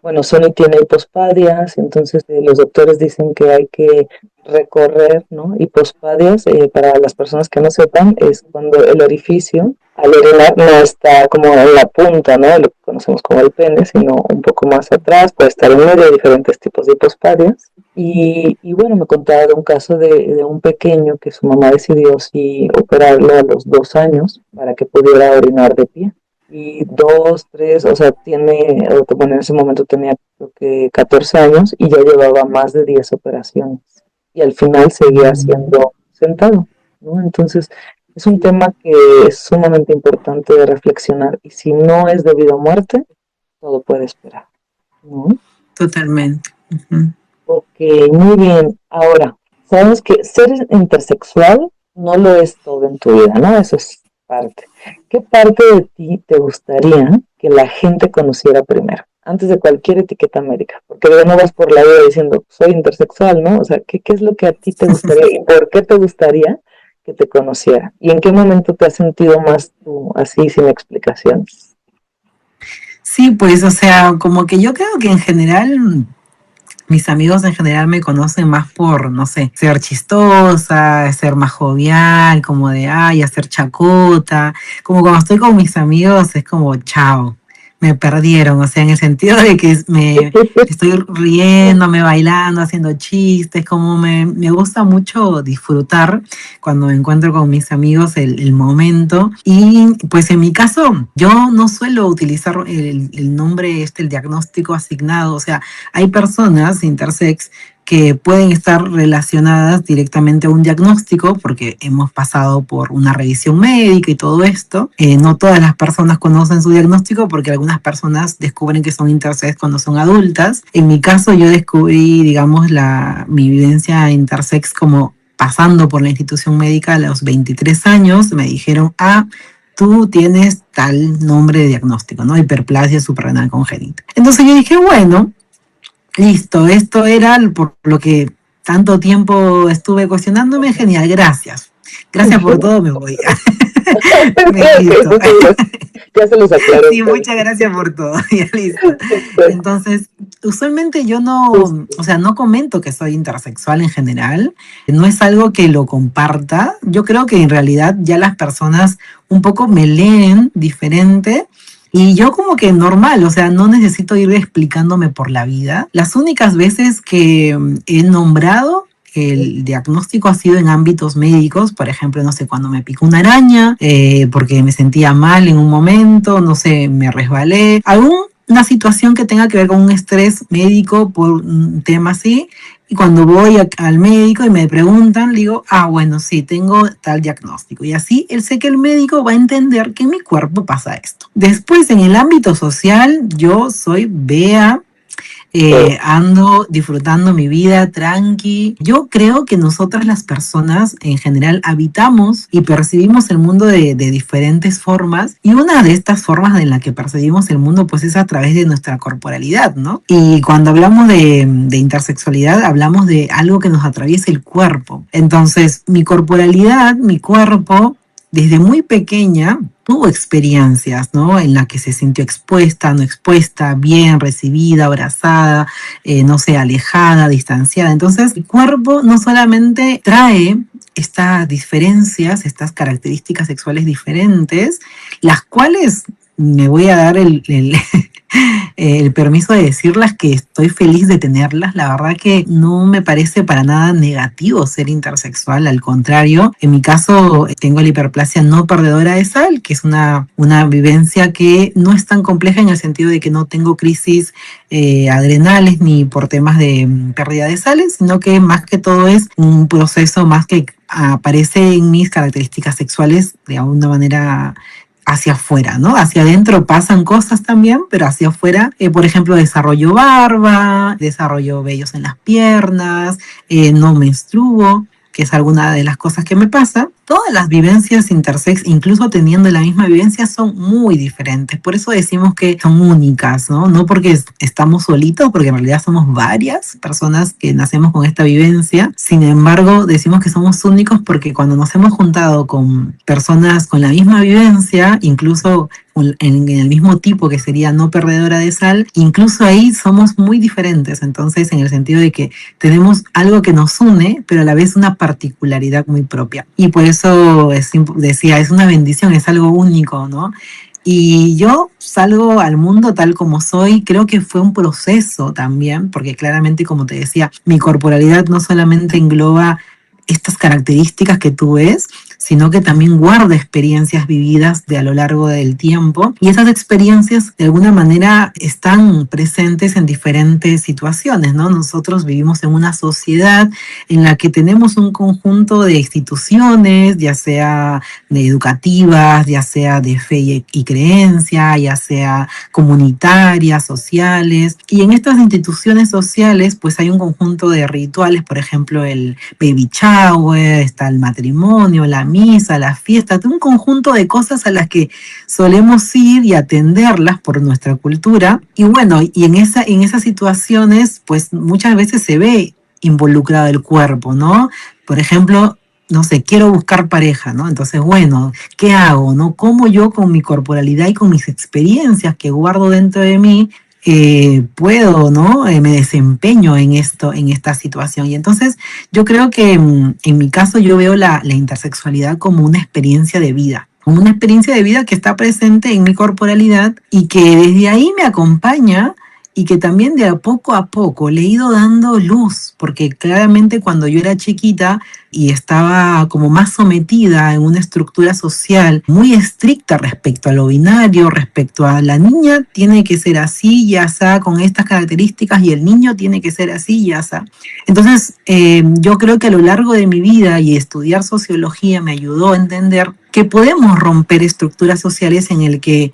[SPEAKER 1] bueno, Sony tiene hipospadias, entonces los doctores dicen que hay que recorrer, ¿no? Hipospadias, para las personas que no sepan, es cuando el orificio al orinar no está como en la punta, ¿no? Lo que conocemos como el pene, sino un poco más atrás, puede estar en medio de diferentes tipos de hipospadias. Y bueno, me contaba de un caso de un pequeño que su mamá decidió sí operarlo a los 2 años para que pudiera orinar de pie y 2, 3, o sea, bueno, en ese momento tenía creo que 14 años y ya llevaba más de 10 operaciones y al final seguía siendo sentado, ¿no? Entonces, es un tema que es sumamente importante de reflexionar y si no es debido a muerte, todo puede esperar, ¿no?
[SPEAKER 2] Totalmente.
[SPEAKER 1] Ok, muy bien. Ahora, sabes que ser intersexual no lo es todo en tu vida, ¿no? Eso es parte. ¿Qué parte de ti te gustaría que la gente conociera primero? Antes de cualquier etiqueta médica. Porque luego no vas por la vida diciendo, soy intersexual, ¿no? O sea, ¿qué es lo que a ti te gustaría y por qué te gustaría que te conociera? ¿Y en qué momento te has sentido más tú así, sin explicaciones?
[SPEAKER 2] Sí, pues, o sea, como que yo creo que en general mis amigos en general me conocen más por, no sé, ser chistosa, ser más jovial, como de, ay, hacer chacota. Como cuando estoy con mis amigos es como, chao, me perdieron. O sea, en el sentido de que me estoy riéndome, bailando, haciendo chistes, como me gusta mucho disfrutar cuando me encuentro con mis amigos el momento. Y pues en mi caso, yo no suelo utilizar el nombre, el diagnóstico asignado. O sea, hay personas intersex que pueden estar relacionadas directamente a un diagnóstico porque hemos pasado por una revisión médica y todo esto. No todas las personas conocen su diagnóstico porque algunas personas descubren que son intersex cuando son adultas. En mi caso yo descubrí, digamos, mi vivencia intersex como pasando por la institución médica a los 23 años. Me dijeron, tú tienes tal nombre de diagnóstico, ¿no? Hiperplasia suprarrenal congénita. Entonces yo dije, bueno, listo, esto era por lo que tanto tiempo estuve cuestionándome. Genial, gracias. Gracias por todo, me voy. Listo.
[SPEAKER 1] Ya se los aclaró.
[SPEAKER 2] Sí, muchas gracias por todo. Ya listo. Entonces, usualmente yo no, o sea, no comento que soy intersexual en general. No es algo que lo comparta. Yo creo que en realidad ya las personas un poco me leen diferente. Y yo como que normal, o sea, no necesito ir explicándome por la vida. Las únicas veces que he nombrado el diagnóstico ha sido en ámbitos médicos, por ejemplo, no sé, cuando me picó una araña, porque me sentía mal en un momento, no sé, me resbalé, alguna situación que tenga que ver con un estrés médico por un tema así. Y cuando voy al médico y me preguntan, le digo, bueno, sí, tengo tal diagnóstico. Y así él sé que el médico va a entender que en mi cuerpo pasa esto. Después, en el ámbito social, yo soy Bea. Ando disfrutando mi vida tranqui. Yo creo que nosotras las personas en general habitamos y percibimos el mundo de diferentes formas, y una de estas formas en la que percibimos el mundo pues es a través de nuestra corporalidad, ¿no? Y cuando hablamos de intersexualidad hablamos de algo que nos atraviesa el cuerpo. Entonces mi corporalidad, mi cuerpo, desde muy pequeña tuvo experiencias, ¿no? En las que se sintió expuesta, no expuesta, bien recibida, abrazada, no sé, alejada, distanciada. Entonces, el cuerpo no solamente trae estas diferencias, estas características sexuales diferentes, las cuales me voy a dar el permiso de decirlas que estoy feliz de tenerlas. La verdad que no me parece para nada negativo ser intersexual, al contrario. En mi caso tengo la hiperplasia no perdedora de sal, que es una vivencia que no es tan compleja en el sentido de que no tengo crisis adrenales ni por temas de pérdida de sales, sino que más que todo es un proceso más que aparece en mis características sexuales de alguna manera hacia afuera, ¿no? Hacia adentro pasan cosas también, pero hacia afuera, por ejemplo, desarrollo barba, desarrollo vellos en las piernas, no menstruo, que es alguna de las cosas que me pasa. Todas las vivencias intersex, incluso teniendo la misma vivencia, son muy diferentes. Por eso decimos que son únicas, ¿no? No porque estamos solitos, porque en realidad somos varias personas que nacemos con esta vivencia. Sin embargo, decimos que somos únicos porque cuando nos hemos juntado con personas con la misma vivencia, incluso en el mismo tipo que sería no perdedora de sal, incluso ahí somos muy diferentes. Entonces, en el sentido de que tenemos algo que nos une, pero a la vez una particularidad muy propia. Y por eso decía, es una bendición, es algo único, ¿no? Y yo salgo al mundo tal como soy, creo que fue un proceso también, porque claramente, como te decía, mi corporalidad no solamente engloba estas características que tú ves, sino que también guarda experiencias vividas de a lo largo del tiempo, y esas experiencias de alguna manera están presentes en diferentes situaciones, ¿no? Nosotros vivimos en una sociedad en la que tenemos un conjunto de instituciones, ya sea de educativas, ya sea de fe y creencia, ya sea comunitarias, sociales, y en estas instituciones sociales pues hay un conjunto de rituales, por ejemplo el baby shower, está el matrimonio, la misa, la fiesta, un conjunto de cosas a las que solemos ir y atenderlas por nuestra cultura. Y bueno, y en esas situaciones, pues muchas veces se ve involucrado el cuerpo, ¿no? Por ejemplo, no sé, quiero buscar pareja, ¿no? Entonces, bueno, ¿qué hago, no? ¿Cómo yo con mi corporalidad y con mis experiencias que guardo dentro de mí puedo, ¿no? Me desempeño en esta situación? Y entonces yo creo que en mi caso yo veo la intersexualidad como una experiencia de vida, como una experiencia de vida que está presente en mi corporalidad y que desde ahí me acompaña, y que también de a poco le he ido dando luz, porque claramente cuando yo era chiquita y estaba como más sometida en una estructura social muy estricta respecto a lo binario, respecto a la niña tiene que ser así, ya está, con estas características, y el niño tiene que ser así, ya está. Entonces, yo creo que a lo largo de mi vida y estudiar sociología me ayudó a entender que podemos romper estructuras sociales en el que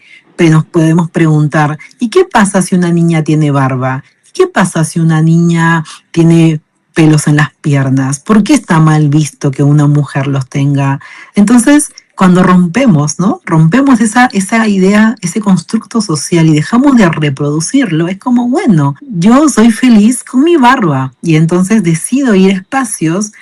[SPEAKER 2] nos podemos preguntar, ¿y qué pasa si una niña tiene barba? ¿Qué pasa si una niña tiene pelos en las piernas? ¿Por qué está mal visto que una mujer los tenga? Entonces, cuando rompemos, ¿no? Rompemos esa idea, ese constructo social, y dejamos de reproducirlo, es como, bueno, yo soy feliz con mi barba, y entonces decido ir a espacios.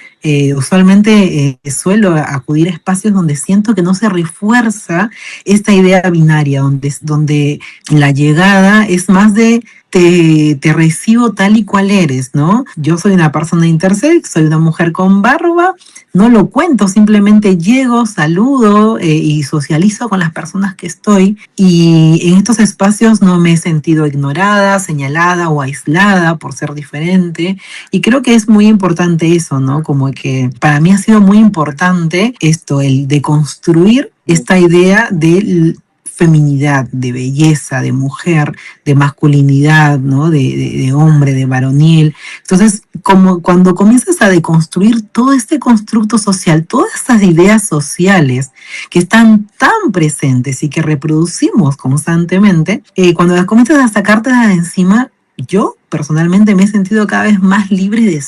[SPEAKER 2] Usualmente suelo acudir a espacios donde siento que no se refuerza esta idea binaria, donde la llegada es más de te recibo tal y cual eres, ¿no? Yo soy una persona intersex, soy una mujer con barba, no lo cuento, simplemente llego, saludo y socializo con las personas que estoy, y en estos espacios no me he sentido ignorada, señalada o aislada por ser diferente, y creo que es muy importante eso, ¿no? Como que para mí ha sido muy importante esto, el de construir esta idea de feminidad, de belleza, de mujer, de masculinidad, ¿no? De hombre, de varonil. Entonces, como cuando comienzas a deconstruir todo este constructo social, todas estas ideas sociales que están tan presentes y que reproducimos constantemente, cuando las comienzas a sacarte de encima, yo personalmente me he sentido cada vez más libre de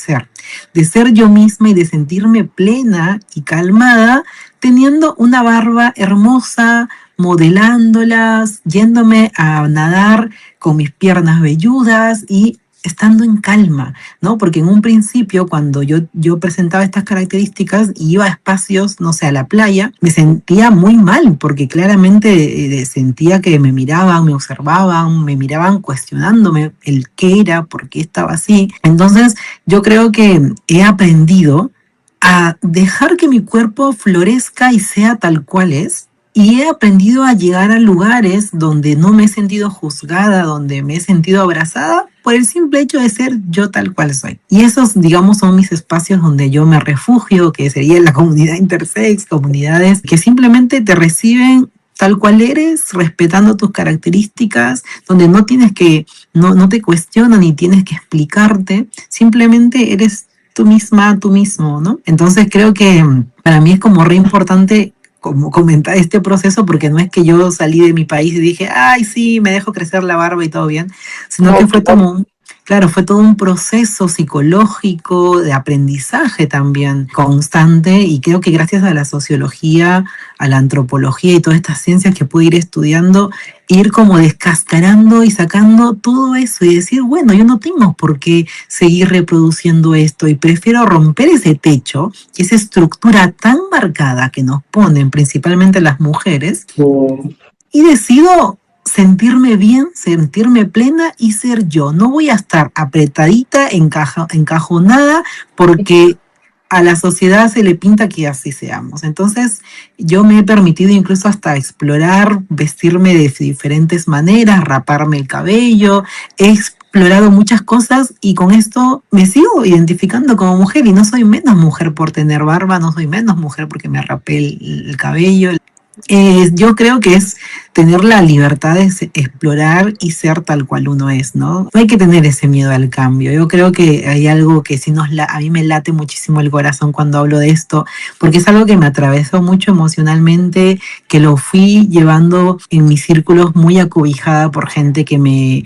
[SPEAKER 2] ser yo misma y de sentirme plena y calmada teniendo una barba hermosa, modelándolas, yéndome a nadar con mis piernas velludas y estando en calma, ¿no? Porque en un principio, cuando yo presentaba estas características y iba a espacios, no sé, a la playa, me sentía muy mal, porque claramente sentía que me miraban, me observaban, me miraban cuestionándome el qué era, por qué estaba así. Entonces, yo creo que he aprendido a dejar que mi cuerpo florezca y sea tal cual es. Y he aprendido a llegar a lugares donde no me he sentido juzgada, donde me he sentido abrazada por el simple hecho de ser yo tal cual soy. Y esos, digamos, son mis espacios donde yo me refugio, que sería la comunidad intersex, comunidades que simplemente te reciben tal cual eres, respetando tus características, donde no tienes que, no te cuestionan ni tienes que explicarte, simplemente eres tú misma, tú mismo, ¿no? Entonces creo que para mí es como re importante como comentar este proceso, porque no es que yo salí de mi país y dije, ay, sí, me dejo crecer la barba y todo bien, sino que fue como, claro, fue todo un proceso psicológico, de aprendizaje también constante, y creo que gracias a la sociología, a la antropología y todas estas ciencias que pude ir estudiando, ir como descascarando y sacando todo eso y decir, bueno, yo no tengo por qué seguir reproduciendo esto y prefiero romper ese techo y esa estructura tan marcada que nos ponen principalmente las mujeres, y decido sentirme bien, sentirme plena y ser yo. No voy a estar apretadita, encajonada, porque a la sociedad se le pinta que así seamos. Entonces yo me he permitido incluso hasta explorar, vestirme de diferentes maneras, raparme el cabello, he explorado muchas cosas y con esto me sigo identificando como mujer, y no soy menos mujer por tener barba, no soy menos mujer porque me rapé el cabello. Yo creo que es tener la libertad de explorar y ser tal cual uno es, ¿no? No hay que tener ese miedo al cambio. Yo creo que hay algo que sí a mí me late muchísimo el corazón cuando hablo de esto, porque es algo que me atravesó mucho emocionalmente, que lo fui llevando en mis círculos muy acobijada por gente que me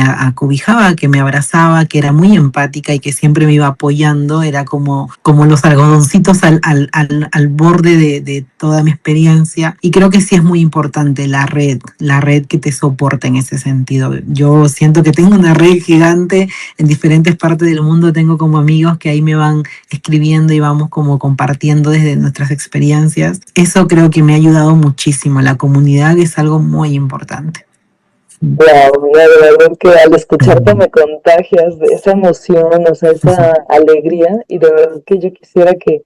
[SPEAKER 2] acobijaba, que me abrazaba, que era muy empática y que siempre me iba apoyando. Era como los algodoncitos al borde de toda mi experiencia. Y creo que sí es muy importante la red que te soporta en ese sentido. Yo siento que tengo una red gigante en diferentes partes del mundo, tengo como amigos que ahí me van escribiendo y vamos como compartiendo desde nuestras experiencias. Eso creo que me ha ayudado muchísimo. La comunidad es algo muy importante.
[SPEAKER 1] Wow, mira, de verdad que al escucharte me contagias de esa emoción, o sea, esa alegría, y de verdad que yo quisiera que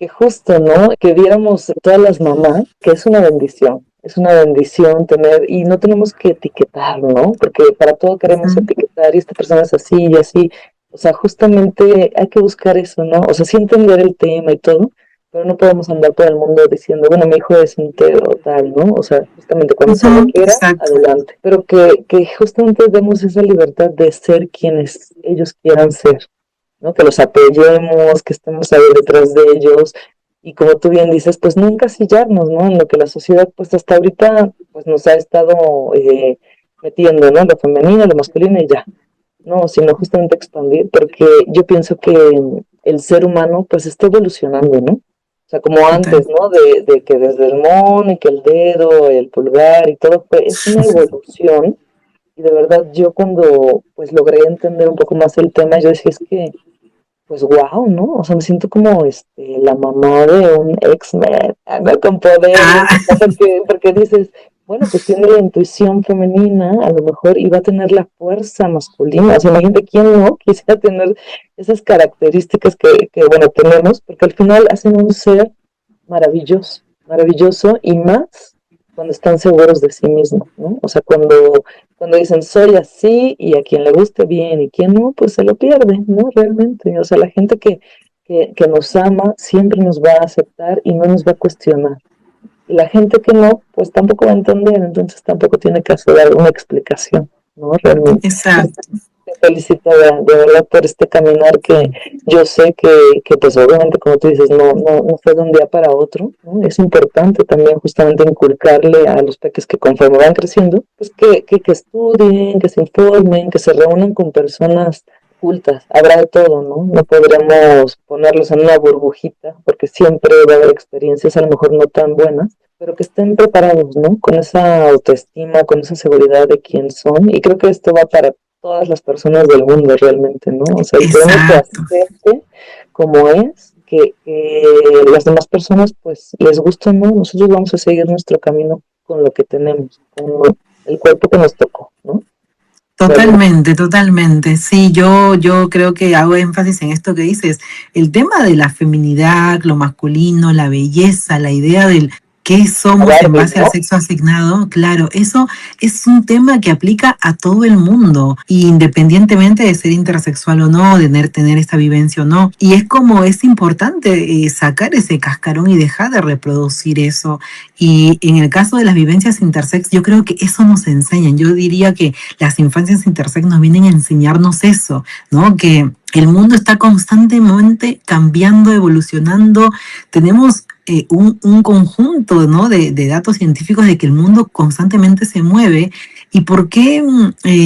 [SPEAKER 1] justo, ¿no? Que viéramos todas las mamás, que es una bendición tener, y no tenemos que etiquetar, ¿no? Porque para todo queremos etiquetar, y esta persona es así y así, o sea, justamente hay que buscar eso, ¿no? O sea, sí entender el tema y todo, pero no podemos andar por el mundo diciendo, bueno, mi hijo es íntegro, tal, ¿no? O sea, justamente cuando se requiera, adelante. Pero que justamente demos esa libertad de ser quienes ellos quieran ser, ¿no? Que los apoyemos, que estemos ahí detrás de ellos. Y como tú bien dices, pues no encasillarnos, ¿no? En lo que la sociedad, pues hasta ahorita, pues nos ha estado metiendo, ¿no? Lo femenino, lo masculino y ya. No, sino justamente expandir, porque yo pienso que el ser humano, pues está evolucionando, ¿no? O sea, como antes, ¿no? De que desde el mono y que el dedo, el pulgar y todo, es una evolución. Y de verdad, yo cuando pues logré entender un poco más el tema, yo decía, es que, pues wow, ¿no? O sea, me siento como la mamá de un X-Men, ¿no? Con poderes, porque dices, bueno, pues tiene la intuición femenina, a lo mejor iba a tener la fuerza masculina. O sea, imagínate quién no quisiera tener esas características bueno, tenemos, porque al final hacen un ser maravilloso, maravilloso, y más cuando están seguros de sí mismos, ¿no? O sea, cuando dicen soy así, y a quien le guste bien y quien no, pues se lo pierde, ¿no? Realmente, o sea, la gente que nos ama siempre nos va a aceptar y no nos va a cuestionar. Y la gente que no, pues tampoco va a entender, entonces tampoco tiene que hacer una explicación, ¿no? Realmente.
[SPEAKER 2] Exacto.
[SPEAKER 1] Te felicito de verdad por este caminar, que yo sé que pues obviamente, como tú dices, no fue de un día para otro, ¿no? Es importante también justamente inculcarle a los peques que conforme van creciendo, pues que estudien, que se informen, que se reúnan con personas cultas. Habrá de todo, ¿no? No podremos ponerlos en una burbujita, porque siempre va a haber experiencias a lo mejor no tan buenas, pero que estén preparados, ¿no? Con esa autoestima, con esa seguridad de quién son, y creo que esto va para todas las personas del mundo realmente, ¿no? O sea, el que uno se
[SPEAKER 2] Exacto.
[SPEAKER 1] acepte como es, que las demás personas pues les gusta, ¿no? Nosotros vamos a seguir nuestro camino con lo que tenemos, con el cuerpo que nos tocó, ¿no? De alguna
[SPEAKER 2] Totalmente, totalmente. Sí, yo creo que hago énfasis en esto que dices. El tema de la feminidad, lo masculino, la belleza, la idea del qué somos en
[SPEAKER 1] Barbie,
[SPEAKER 2] base al
[SPEAKER 1] ¿no?
[SPEAKER 2] sexo asignado, claro, eso es un tema que aplica a todo el mundo, independientemente de ser intersexual o no, de tener esta vivencia o no. Y es como es importante sacar ese cascarón y dejar de reproducir eso. Y en el caso de las vivencias intersex, yo creo que eso nos enseñan. Yo diría que las infancias intersex nos vienen a enseñarnos eso, ¿no? Que el mundo está constantemente cambiando, evolucionando. Tenemos un conjunto, ¿no? de datos científicos de que el mundo constantemente se mueve. ¿Y por qué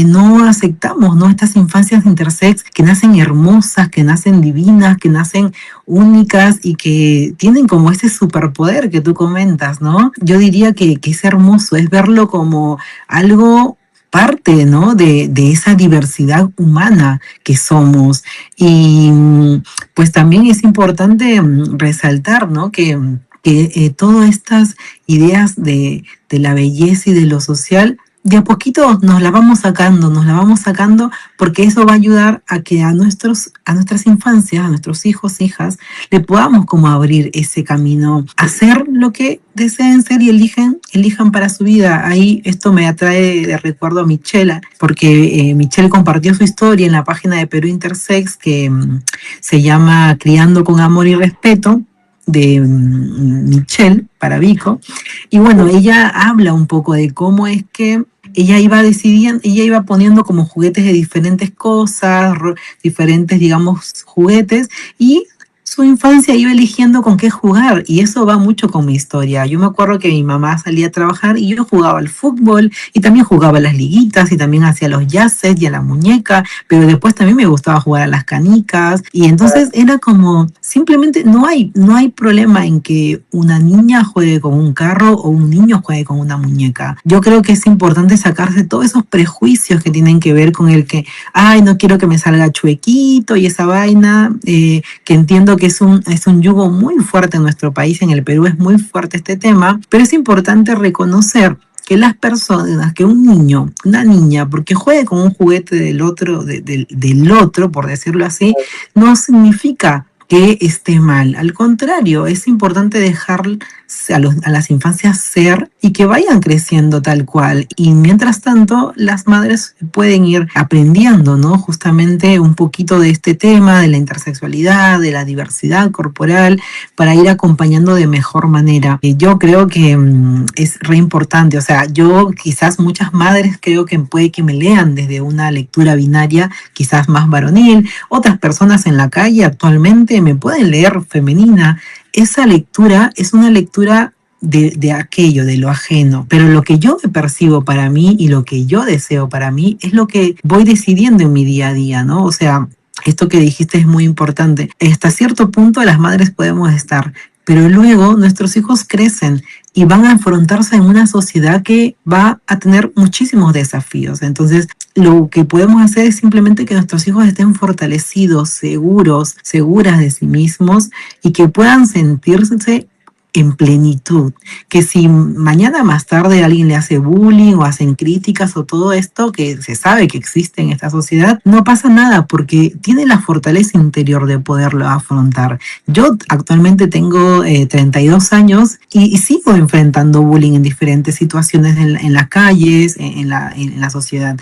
[SPEAKER 2] no aceptamos, ¿no? Estas infancias intersex que nacen hermosas, que nacen divinas, que nacen únicas y que tienen como ese superpoder que tú comentas, ¿no? Yo diría que es hermoso, es verlo como algo parte, ¿no? de esa diversidad humana que somos. Y pues también es importante resaltar, ¿no? Que todas estas ideas de la belleza y de lo social, de a poquito nos la vamos sacando, porque eso va a ayudar a que a nuestras infancias, a nuestros hijos, hijas, le podamos como abrir ese camino, hacer lo que deseen ser y elijan para su vida. Ahí esto me atrae de recuerdo a Michelle, porque Michelle compartió su historia en la página de Perú Intersex que se llama Criando con Amor y Respeto, de Michelle Parabico. Y bueno, ella habla un poco de cómo es que ella iba decidiendo, ella iba poniendo como juguetes de diferentes cosas, diferentes, digamos, juguetes, y su infancia iba eligiendo con qué jugar, y eso va mucho con mi historia. Yo me acuerdo que mi mamá salía a trabajar y yo jugaba al fútbol, y también jugaba a las liguitas, y también hacía los yaces y a la muñeca, pero después también me gustaba jugar a las canicas, y entonces era como, simplemente no hay problema en que una niña juegue con un carro o un niño juegue con una muñeca. Yo creo que es importante sacarse todos esos prejuicios que tienen que ver con el que, ay, no quiero que me salga chuequito y esa vaina, que entiendo que es un yugo muy fuerte en nuestro país, en el Perú es muy fuerte este tema, pero es importante reconocer que las personas, que un niño, una niña, porque juegue con un juguete del otro, por decirlo así, no significa que esté mal. Al contrario, es importante dejar a las infancias ser y que vayan creciendo tal cual. Y mientras tanto, las madres pueden ir aprendiendo, ¿no? Justamente un poquito de este tema, de la intersexualidad, de la diversidad corporal, para ir acompañando de mejor manera. Yo creo que es re importante, o sea, yo quizás muchas madres creo que puede que me lean desde una lectura binaria, quizás más varonil, otras personas en la calle actualmente me pueden leer femenina. Esa lectura es una lectura de aquello, de lo ajeno, pero lo que yo me percibo para mí y lo que yo deseo para mí es lo que voy decidiendo en mi día a día, ¿no? O sea, esto que dijiste es muy importante. Hasta cierto punto las madres podemos estar, pero luego nuestros hijos crecen y van a afrontarse en una sociedad que va a tener muchísimos desafíos. Entonces, lo que podemos hacer es simplemente que nuestros hijos estén fortalecidos, seguros, seguras de sí mismos y que puedan sentirse en plenitud, que si mañana más tarde alguien le hace bullying o hacen críticas o todo esto que se sabe que existe en esta sociedad, no pasa nada porque tiene la fortaleza interior de poderlo afrontar. Yo actualmente tengo 32 años y sigo enfrentando bullying en diferentes situaciones en las calles, en la sociedad.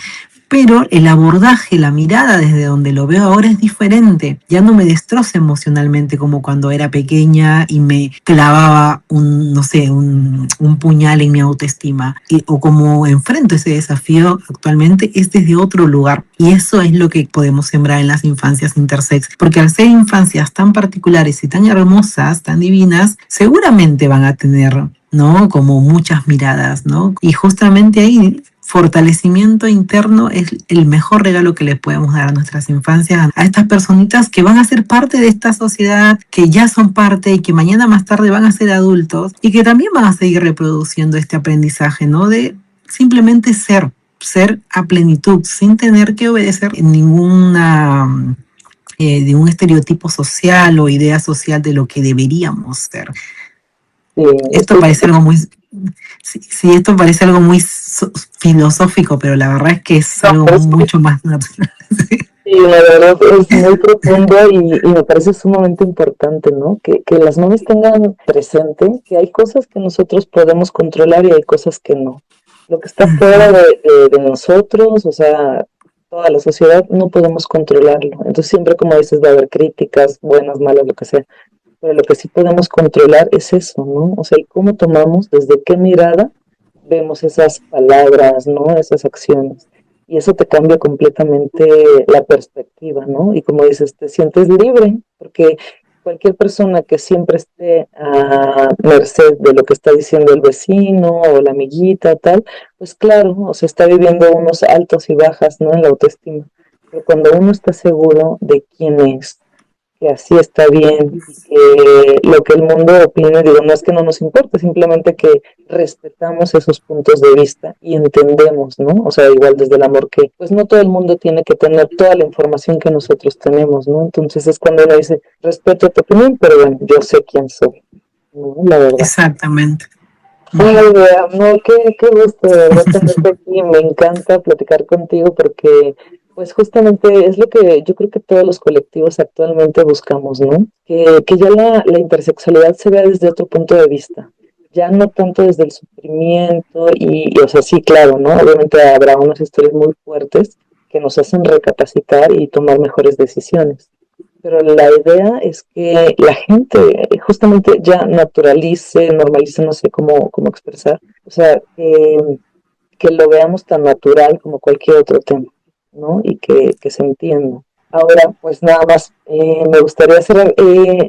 [SPEAKER 2] Pero el abordaje, la mirada desde donde lo veo ahora es diferente. Ya no me destroza emocionalmente como cuando era pequeña y me clavaba no sé, un puñal en mi autoestima. O como enfrento ese desafío actualmente es desde otro lugar. Y eso es lo que podemos sembrar en las infancias intersex. Porque al ser infancias tan particulares y tan hermosas, tan divinas, seguramente van a tener, ¿no? Como muchas miradas, ¿no? Y justamente ahí fortalecimiento interno es el mejor regalo que le podemos dar a nuestras infancias, a estas personitas que van a ser parte de esta sociedad, que ya son parte y que mañana más tarde van a ser adultos y que también van a seguir reproduciendo este aprendizaje, ¿no? De simplemente ser. ser a plenitud, sin tener que obedecer ninguna de un estereotipo social o idea social de lo que deberíamos ser.
[SPEAKER 1] Sí,
[SPEAKER 2] Esto parece algo muy, sí, esto parece algo muy filosófico, pero la verdad es que es algo mucho más natural.
[SPEAKER 1] Sí, la verdad es muy profundo y me parece sumamente importante, ¿no? Que las mamis tengan presente que hay cosas que nosotros podemos controlar y hay cosas que no. Lo que está fuera de nosotros, o sea, toda la sociedad, no podemos controlarlo. Entonces siempre, como dices, va a haber críticas, buenas, malas, lo que sea. Pero lo que sí podemos controlar es eso, ¿no? O sea, y cómo tomamos, desde qué mirada vemos esas palabras, ¿no? Esas acciones. Y eso te cambia completamente la perspectiva, ¿no? Y como dices, te sientes libre, porque cualquier persona que siempre esté a merced de lo que está diciendo el vecino o la amiguita, tal, pues claro, o sea, está viviendo unos altos y bajas, ¿no? En la autoestima. Pero cuando uno está seguro de quién es, que así está bien y que lo que el mundo opine, digo, no es que no nos importe, simplemente que respetamos esos puntos de vista y entendemos, ¿no? O sea, igual desde el amor que, pues no todo el mundo tiene que tener toda la información que nosotros tenemos, ¿no? Entonces es cuando uno dice, respeto tu opinión, pero bueno, yo sé quién soy, ¿no? La verdad.
[SPEAKER 2] Exactamente.
[SPEAKER 1] Ay, Bea, no, qué gusto de verdad tenerte aquí. Me encanta platicar contigo porque, pues justamente es lo que yo creo que todos los colectivos actualmente buscamos, ¿no? Que ya la intersexualidad se vea desde otro punto de vista, ya no tanto desde el sufrimiento o sea, sí, claro, ¿no? Obviamente habrá unas historias muy fuertes que nos hacen recapacitar y tomar mejores decisiones, pero la idea es que la gente justamente ya naturalice, normalice, no sé cómo expresar, o sea, que lo veamos tan natural como cualquier otro tema, ¿no? Y que se entienda. Ahora, pues nada más, me gustaría hacer,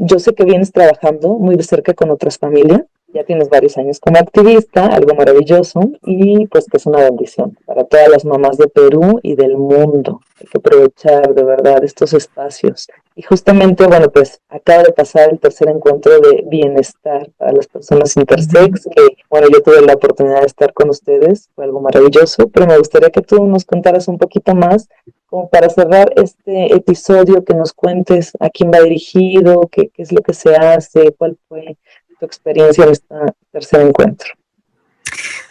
[SPEAKER 1] yo sé que vienes trabajando muy de cerca con otras familias, ya tienes varios años como activista, algo maravilloso, y pues que es una bendición para todas las mamás de Perú y del mundo. Hay que aprovechar de verdad estos espacios. Y justamente, bueno, pues acaba de pasar el tercer encuentro de bienestar para las personas intersex, que, bueno, yo tuve la oportunidad de estar con ustedes, fue algo maravilloso, pero me gustaría que tú nos contaras un poquito más, como para cerrar este episodio, que nos cuentes a quién va dirigido, qué es lo que se hace, cuál fue tu experiencia en este tercer encuentro.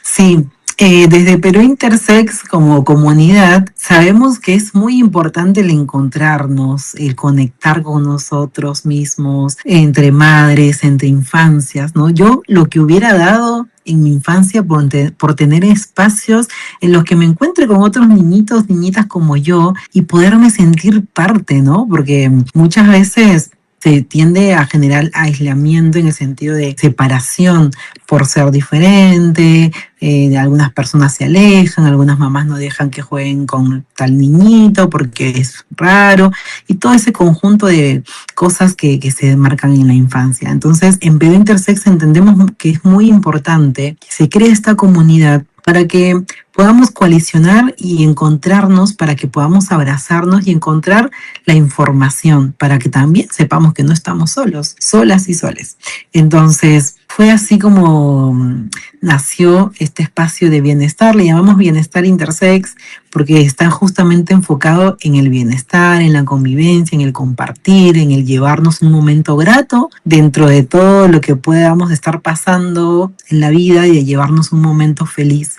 [SPEAKER 2] Sí, desde Perú Intersex como comunidad sabemos que es muy importante el encontrarnos, el conectar con nosotros mismos, entre madres, entre infancias, ¿no? Yo lo que hubiera dado en mi infancia por tener espacios en los que me encuentre con otros niñitos, niñitas como yo y poderme sentir parte, ¿no? Porque muchas veces se tiende a generar aislamiento en el sentido de separación por ser diferente, algunas personas se alejan, algunas mamás no dejan que jueguen con tal niñito porque es raro, y todo ese conjunto de cosas que se marcan en la infancia. Entonces, en Perú Intersex entendemos que es muy importante que se cree esta comunidad para que podamos coalicionar y encontrarnos, para que podamos abrazarnos y encontrar la información, para que también sepamos que no estamos solos, solas y soles. Entonces, fue así como nació este espacio de bienestar, le llamamos Bienestar Intersex, porque está justamente enfocado en el bienestar, en la convivencia, en el compartir, en el llevarnos un momento grato dentro de todo lo que podamos estar pasando en la vida y de llevarnos un momento feliz.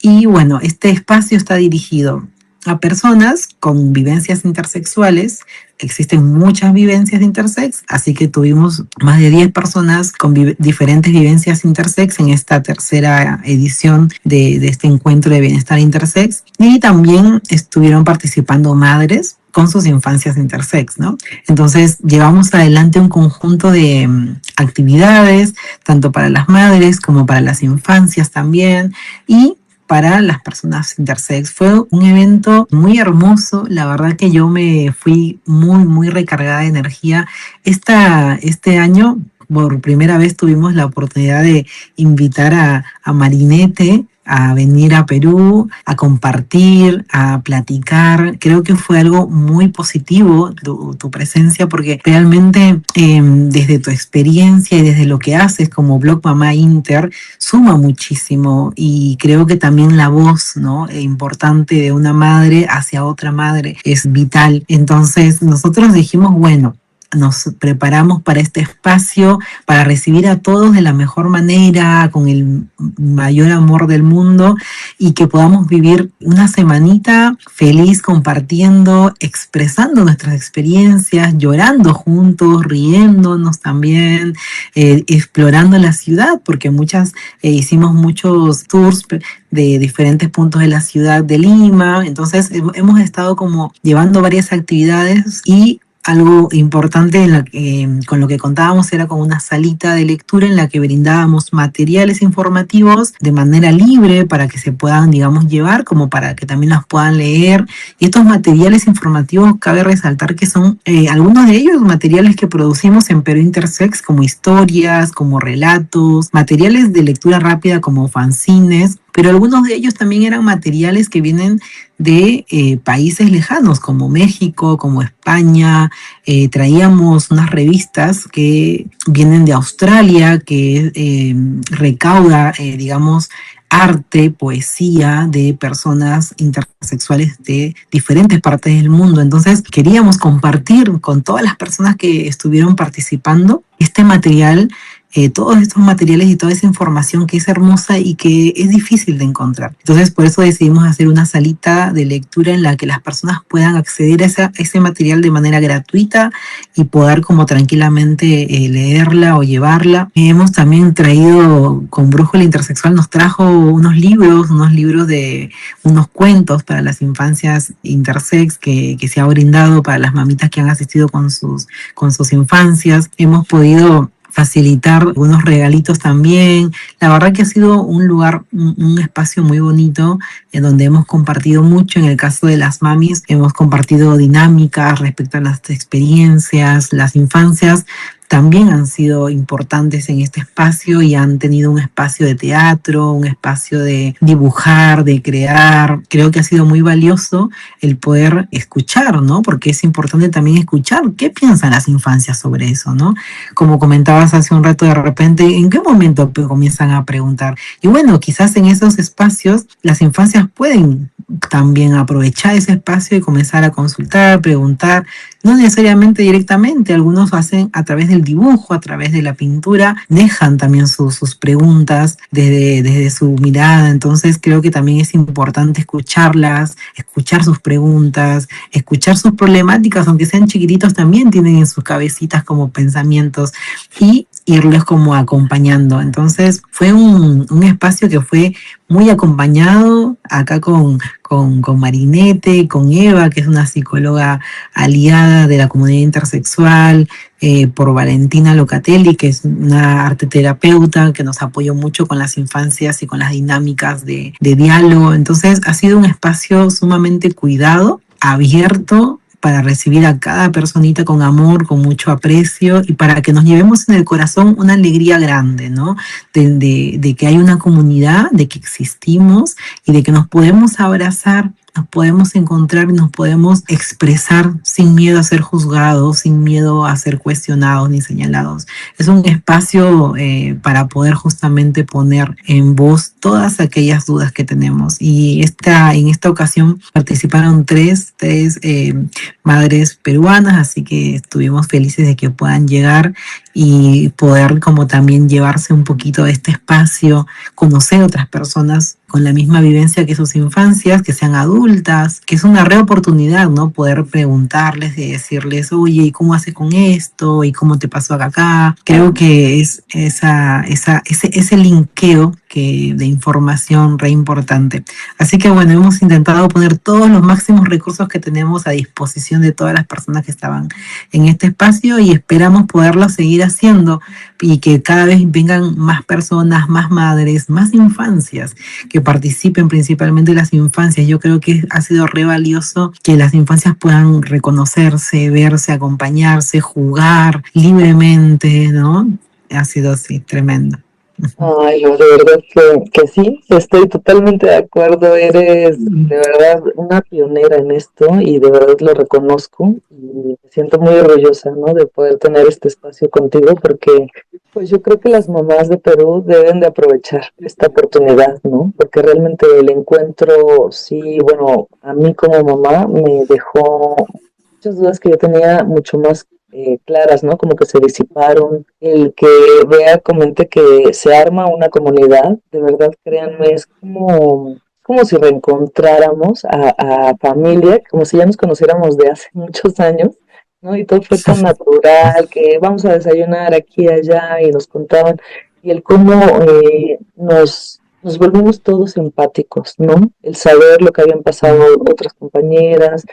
[SPEAKER 2] Y bueno, este espacio está dirigido a personas con vivencias intersexuales. Existen muchas vivencias intersex, así que tuvimos más de 10 personas con diferentes vivencias intersex en esta tercera edición de este encuentro de bienestar intersex. Y también estuvieron participando madres con sus infancias intersex, ¿no? Entonces llevamos adelante un conjunto de actividades, tanto para las madres como para las infancias también, y para las personas intersex. Fue un evento muy hermoso, la verdad que yo me fui muy recargada de energía. Este año, por primera vez, tuvimos la oportunidad de invitar a Marinette a venir a Perú, a compartir, a platicar. Creo que fue algo muy positivo tu presencia, porque realmente desde tu experiencia y desde lo que haces como Blog Mamá Inter suma muchísimo, y creo que también la voz, ¿no?, importante de una madre hacia otra madre es vital. Entonces nosotros dijimos, bueno, nos preparamos para este espacio, para recibir a todos de la mejor manera, con el mayor amor del mundo, y que podamos vivir una semanita feliz, compartiendo, expresando nuestras experiencias, llorando juntos, riéndonos también, explorando la ciudad, porque hicimos muchos tours de diferentes puntos de la ciudad de Lima. Entonces hemos estado como llevando varias actividades, y algo importante con lo que contábamos era con una salita de lectura en la que brindábamos materiales informativos de manera libre para que se puedan, digamos, llevar, como para que también los puedan leer. Y estos materiales informativos, cabe resaltar que son algunos de ellos materiales que producimos en Perú Intersex, como historias, como relatos, materiales de lectura rápida como fanzines, pero algunos de ellos también eran materiales que vienen de países lejanos como México, como España. Traíamos unas revistas que vienen de Australia, que recauda, digamos, arte, poesía de personas intersexuales de diferentes partes del mundo. Entonces queríamos compartir con todas las personas que estuvieron participando este material, todos estos materiales y toda esa información que es hermosa y que es difícil de encontrar. Entonces por eso decidimos hacer una salita de lectura en la que las personas puedan acceder a ese material de manera gratuita y poder como tranquilamente leerla o llevarla. Hemos también traído, con Brújula Intersexual nos trajo unos libros de unos cuentos para las infancias intersex que se ha brindado para las mamitas que han asistido con sus infancias. Hemos podido facilitar algunos regalitos también. La verdad que ha sido un espacio muy bonito, en donde hemos compartido mucho. En el caso de las mamis, hemos compartido dinámicas respecto a las experiencias. Las infancias también han sido importantes en este espacio y han tenido un espacio de teatro, un espacio de dibujar, de crear. Creo que ha sido muy valioso el poder escuchar, ¿no? Porque es importante también escuchar qué piensan las infancias sobre eso, ¿no? Como comentabas hace un rato, de repente, ¿en qué momento comienzan a preguntar? Y bueno, quizás en esos espacios las infancias pueden también aprovechar ese espacio y comenzar a consultar, preguntar, no necesariamente directamente. Algunos lo hacen a través del dibujo, a través de la pintura, dejan también sus preguntas desde su mirada. Entonces creo que también es importante escucharlas, escuchar sus preguntas, escuchar sus problemáticas, aunque sean chiquititos, también tienen en sus cabecitas como pensamientos, y irlos como acompañando. Entonces fue un espacio que fue muy acompañado acá con Marinette, con Eva, que es una psicóloga aliada de la comunidad intersexual, por Valentina Locatelli, que es una arteterapeuta que nos apoyó mucho con las infancias y con las dinámicas de diálogo. Entonces ha sido un espacio sumamente cuidado, abierto, para recibir a cada personita con amor, con mucho aprecio, y para que nos llevemos en el corazón una alegría grande, ¿no? De que hay una comunidad, de que existimos y de que nos podemos abrazar, nos podemos encontrar y nos podemos expresar sin miedo a ser juzgados, sin miedo a ser cuestionados ni señalados. Es un espacio para poder justamente poner en voz todas aquellas dudas que tenemos. Y en esta ocasión participaron tres madres peruanas, así que estuvimos felices de que puedan llegar y poder como también llevarse un poquito de este espacio, conocer otras personas con la misma vivencia que sus infancias, que sean adultas, que es una re oportunidad, ¿no? Poder preguntarles y decirles, oye, ¿y cómo haces con esto? ¿Y cómo te pasó acá? Creo que es ese linkeo de información re importante. Así que bueno, hemos intentado poner todos los máximos recursos que tenemos a disposición de todas las personas que estaban en este espacio, y esperamos poderlo seguir haciendo, y que cada vez vengan más personas, más madres, más infancias, que participen, principalmente las infancias. Yo creo que ha sido re valioso que las infancias puedan reconocerse, verse, acompañarse, jugar libremente, ¿no? Ha sido así, tremendo.
[SPEAKER 1] Ay, no, de verdad que sí, estoy totalmente de acuerdo, eres de verdad una pionera en esto y de verdad lo reconozco y me siento muy orgullosa, ¿no? De poder tener este espacio contigo porque pues yo creo que las mamás de Perú deben de aprovechar esta oportunidad, ¿no? Porque realmente el encuentro, sí, bueno, a mí como mamá me dejó muchas dudas que yo tenía mucho más claras, ¿no? Como que se disiparon. El que vea, comente que se arma una comunidad, de verdad, créanme, es como si reencontráramos a familia, como si ya nos conociéramos de hace muchos años, ¿no? Y todo fue tan natural, que vamos a desayunar aquí y allá, y nos contaban, y el cómo nos volvimos todos empáticos, ¿no? El saber lo que habían pasado otras compañeras,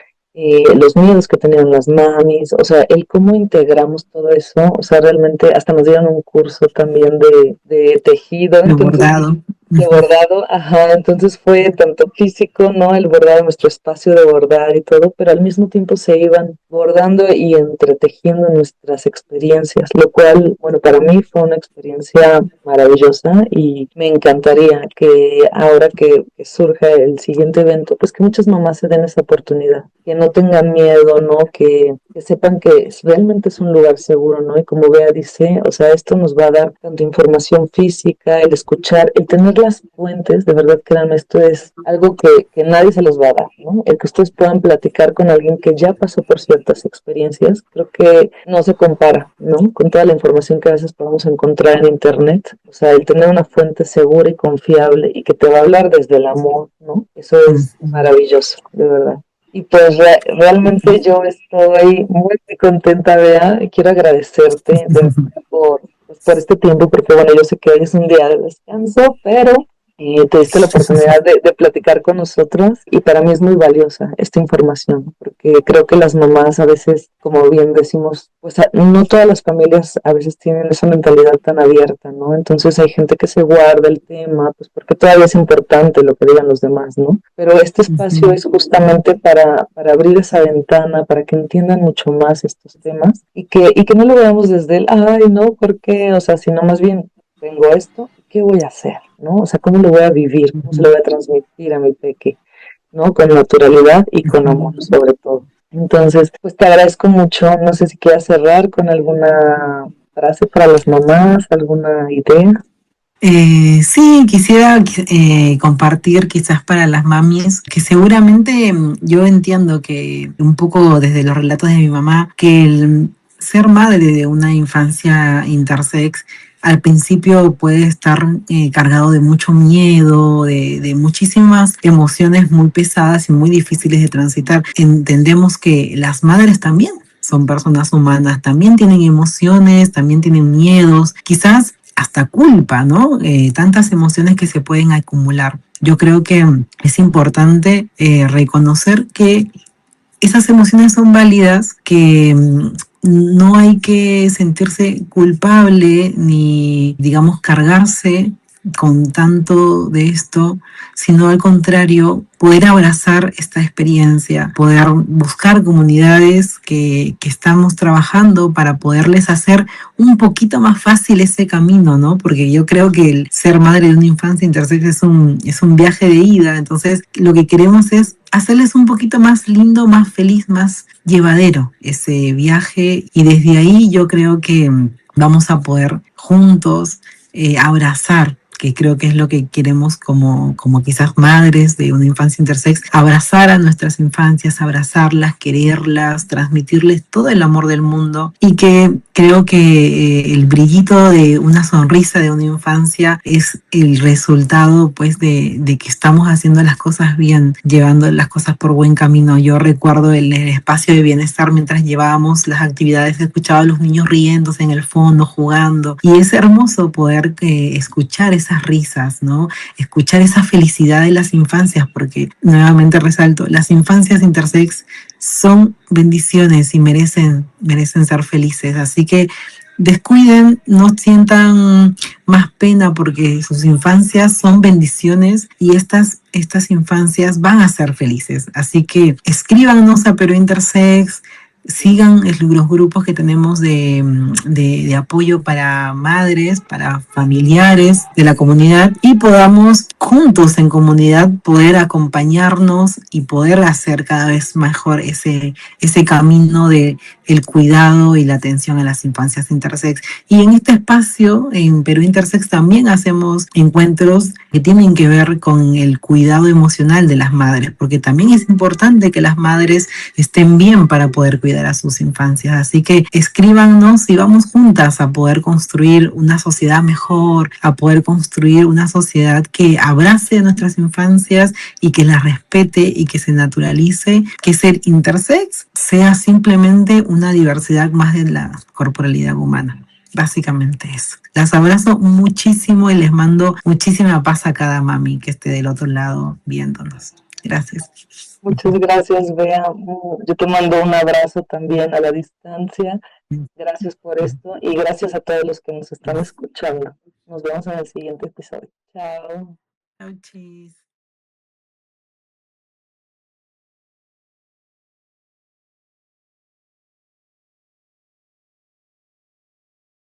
[SPEAKER 1] los miedos que tenían las mamis, o sea, el cómo integramos todo eso, o sea, realmente hasta nos dieron un curso también de tejido,
[SPEAKER 2] De
[SPEAKER 1] entonces
[SPEAKER 2] bordado.
[SPEAKER 1] de bordado, ajá, entonces fue tanto físico, ¿no? El bordado, nuestro espacio de bordar y todo, pero al mismo tiempo se iban bordando y entretejiendo nuestras experiencias, lo cual, bueno, para mí fue una experiencia maravillosa y me encantaría que ahora que surja el siguiente evento, pues que muchas mamás se den esa oportunidad, que no tengan miedo, ¿no? Que sepan que realmente es un lugar seguro, ¿no? Y como Bea dice, o sea, esto nos va a dar tanto información física, el escuchar, el tener las fuentes, de verdad, créanme, esto es algo que nadie se los va a dar, ¿no? El que ustedes puedan platicar con alguien que ya pasó por ciertas experiencias, creo que no se compara, ¿no? Con toda la información que a veces podemos encontrar en internet, o sea, el tener una fuente segura y confiable y que te va a hablar desde el amor, ¿no? Eso es maravilloso, de verdad. Y pues realmente yo estoy muy contenta, Bea, y quiero agradecerte de verdad pues, por este tiempo, porque bueno, yo sé que hoy es un día de descanso, pero te diste la oportunidad de platicar con nosotros y para mí es muy valiosa esta información, porque creo que las mamás a veces, como bien decimos, pues no todas las familias a veces tienen esa mentalidad tan abierta, ¿no? Entonces hay gente que se guarda el tema, pues porque todavía es importante lo que digan los demás, ¿no? Pero este espacio es justamente para abrir esa ventana, para que entiendan mucho más estos temas y que no lo veamos desde el, ay, no, ¿por qué? O sea, sino más bien, tengo esto, ¿qué voy a hacer? ¿No? O sea, ¿cómo lo voy a vivir? ¿Cómo se lo voy a transmitir a mi peque? ¿No? Con naturalidad y con amor, sobre todo. Entonces, pues te agradezco mucho. No sé si quieras cerrar con alguna frase para las mamás, alguna idea.
[SPEAKER 2] Sí, quisiera compartir quizás para las mamis, que seguramente yo entiendo que un poco desde los relatos de mi mamá, que el ser madre de una infancia intersex al principio puede estar cargado de mucho miedo, de muchísimas emociones muy pesadas y muy difíciles de transitar. Entendemos que las madres también son personas humanas, también tienen emociones, también tienen miedos, quizás hasta culpa, ¿no? Tantas emociones que se pueden acumular. Yo creo que es importante reconocer que esas emociones son válidas, que no hay que sentirse culpable ni, digamos, cargarse con tanto de esto, sino al contrario, poder abrazar esta experiencia, poder buscar comunidades que estamos trabajando para poderles hacer un poquito más fácil ese camino, ¿no? Porque yo creo que el ser madre de una infancia intersex es un viaje de ida, entonces lo que queremos es hacerles un poquito más lindo, más feliz, más llevadero ese viaje y desde ahí yo creo que vamos a poder juntos abrazar, que creo que es lo que queremos como quizás madres de una infancia intersex, abrazar a nuestras infancias, abrazarlas, quererlas, transmitirles todo el amor del mundo y que creo que el brillito de una sonrisa de una infancia es el resultado pues de que estamos haciendo las cosas bien, llevando las cosas por buen camino. Yo recuerdo el espacio de bienestar mientras llevábamos las actividades, escuchaba a los niños riéndose en el fondo, jugando y es hermoso poder escuchar esas risas, ¿no? Escuchar esa felicidad de las infancias, porque nuevamente resalto, las infancias intersex son bendiciones y merecen ser felices. Así que descuiden, no sientan más pena porque sus infancias son bendiciones y estas infancias van a ser felices. Así que escríbanos a Perú Intersex, sigan los grupos que tenemos de apoyo para madres, para familiares de la comunidad y podamos juntos en comunidad poder acompañarnos y poder hacer cada vez mejor ese camino de el cuidado y la atención a las infancias intersex. Y en este espacio, en Perú Intersex, también hacemos encuentros que tienen que ver con el cuidado emocional de las madres, porque también es importante que las madres estén bien para poder cuidar a sus infancias. Así que escríbanos y vamos juntas a poder construir una sociedad mejor, a poder construir una sociedad que abrace a nuestras infancias y que las respete y que se naturalice, que ser intersex sea simplemente una diversidad más de la corporalidad humana. Básicamente eso. Las abrazo muchísimo y les mando muchísima paz a cada mami que esté del otro lado viéndonos. Gracias.
[SPEAKER 1] Muchas gracias, Bea. Yo te mando un abrazo también a la distancia. Gracias por esto y gracias a todos los que nos están escuchando. Nos vemos en el siguiente episodio. Chao.
[SPEAKER 2] Chao, chis.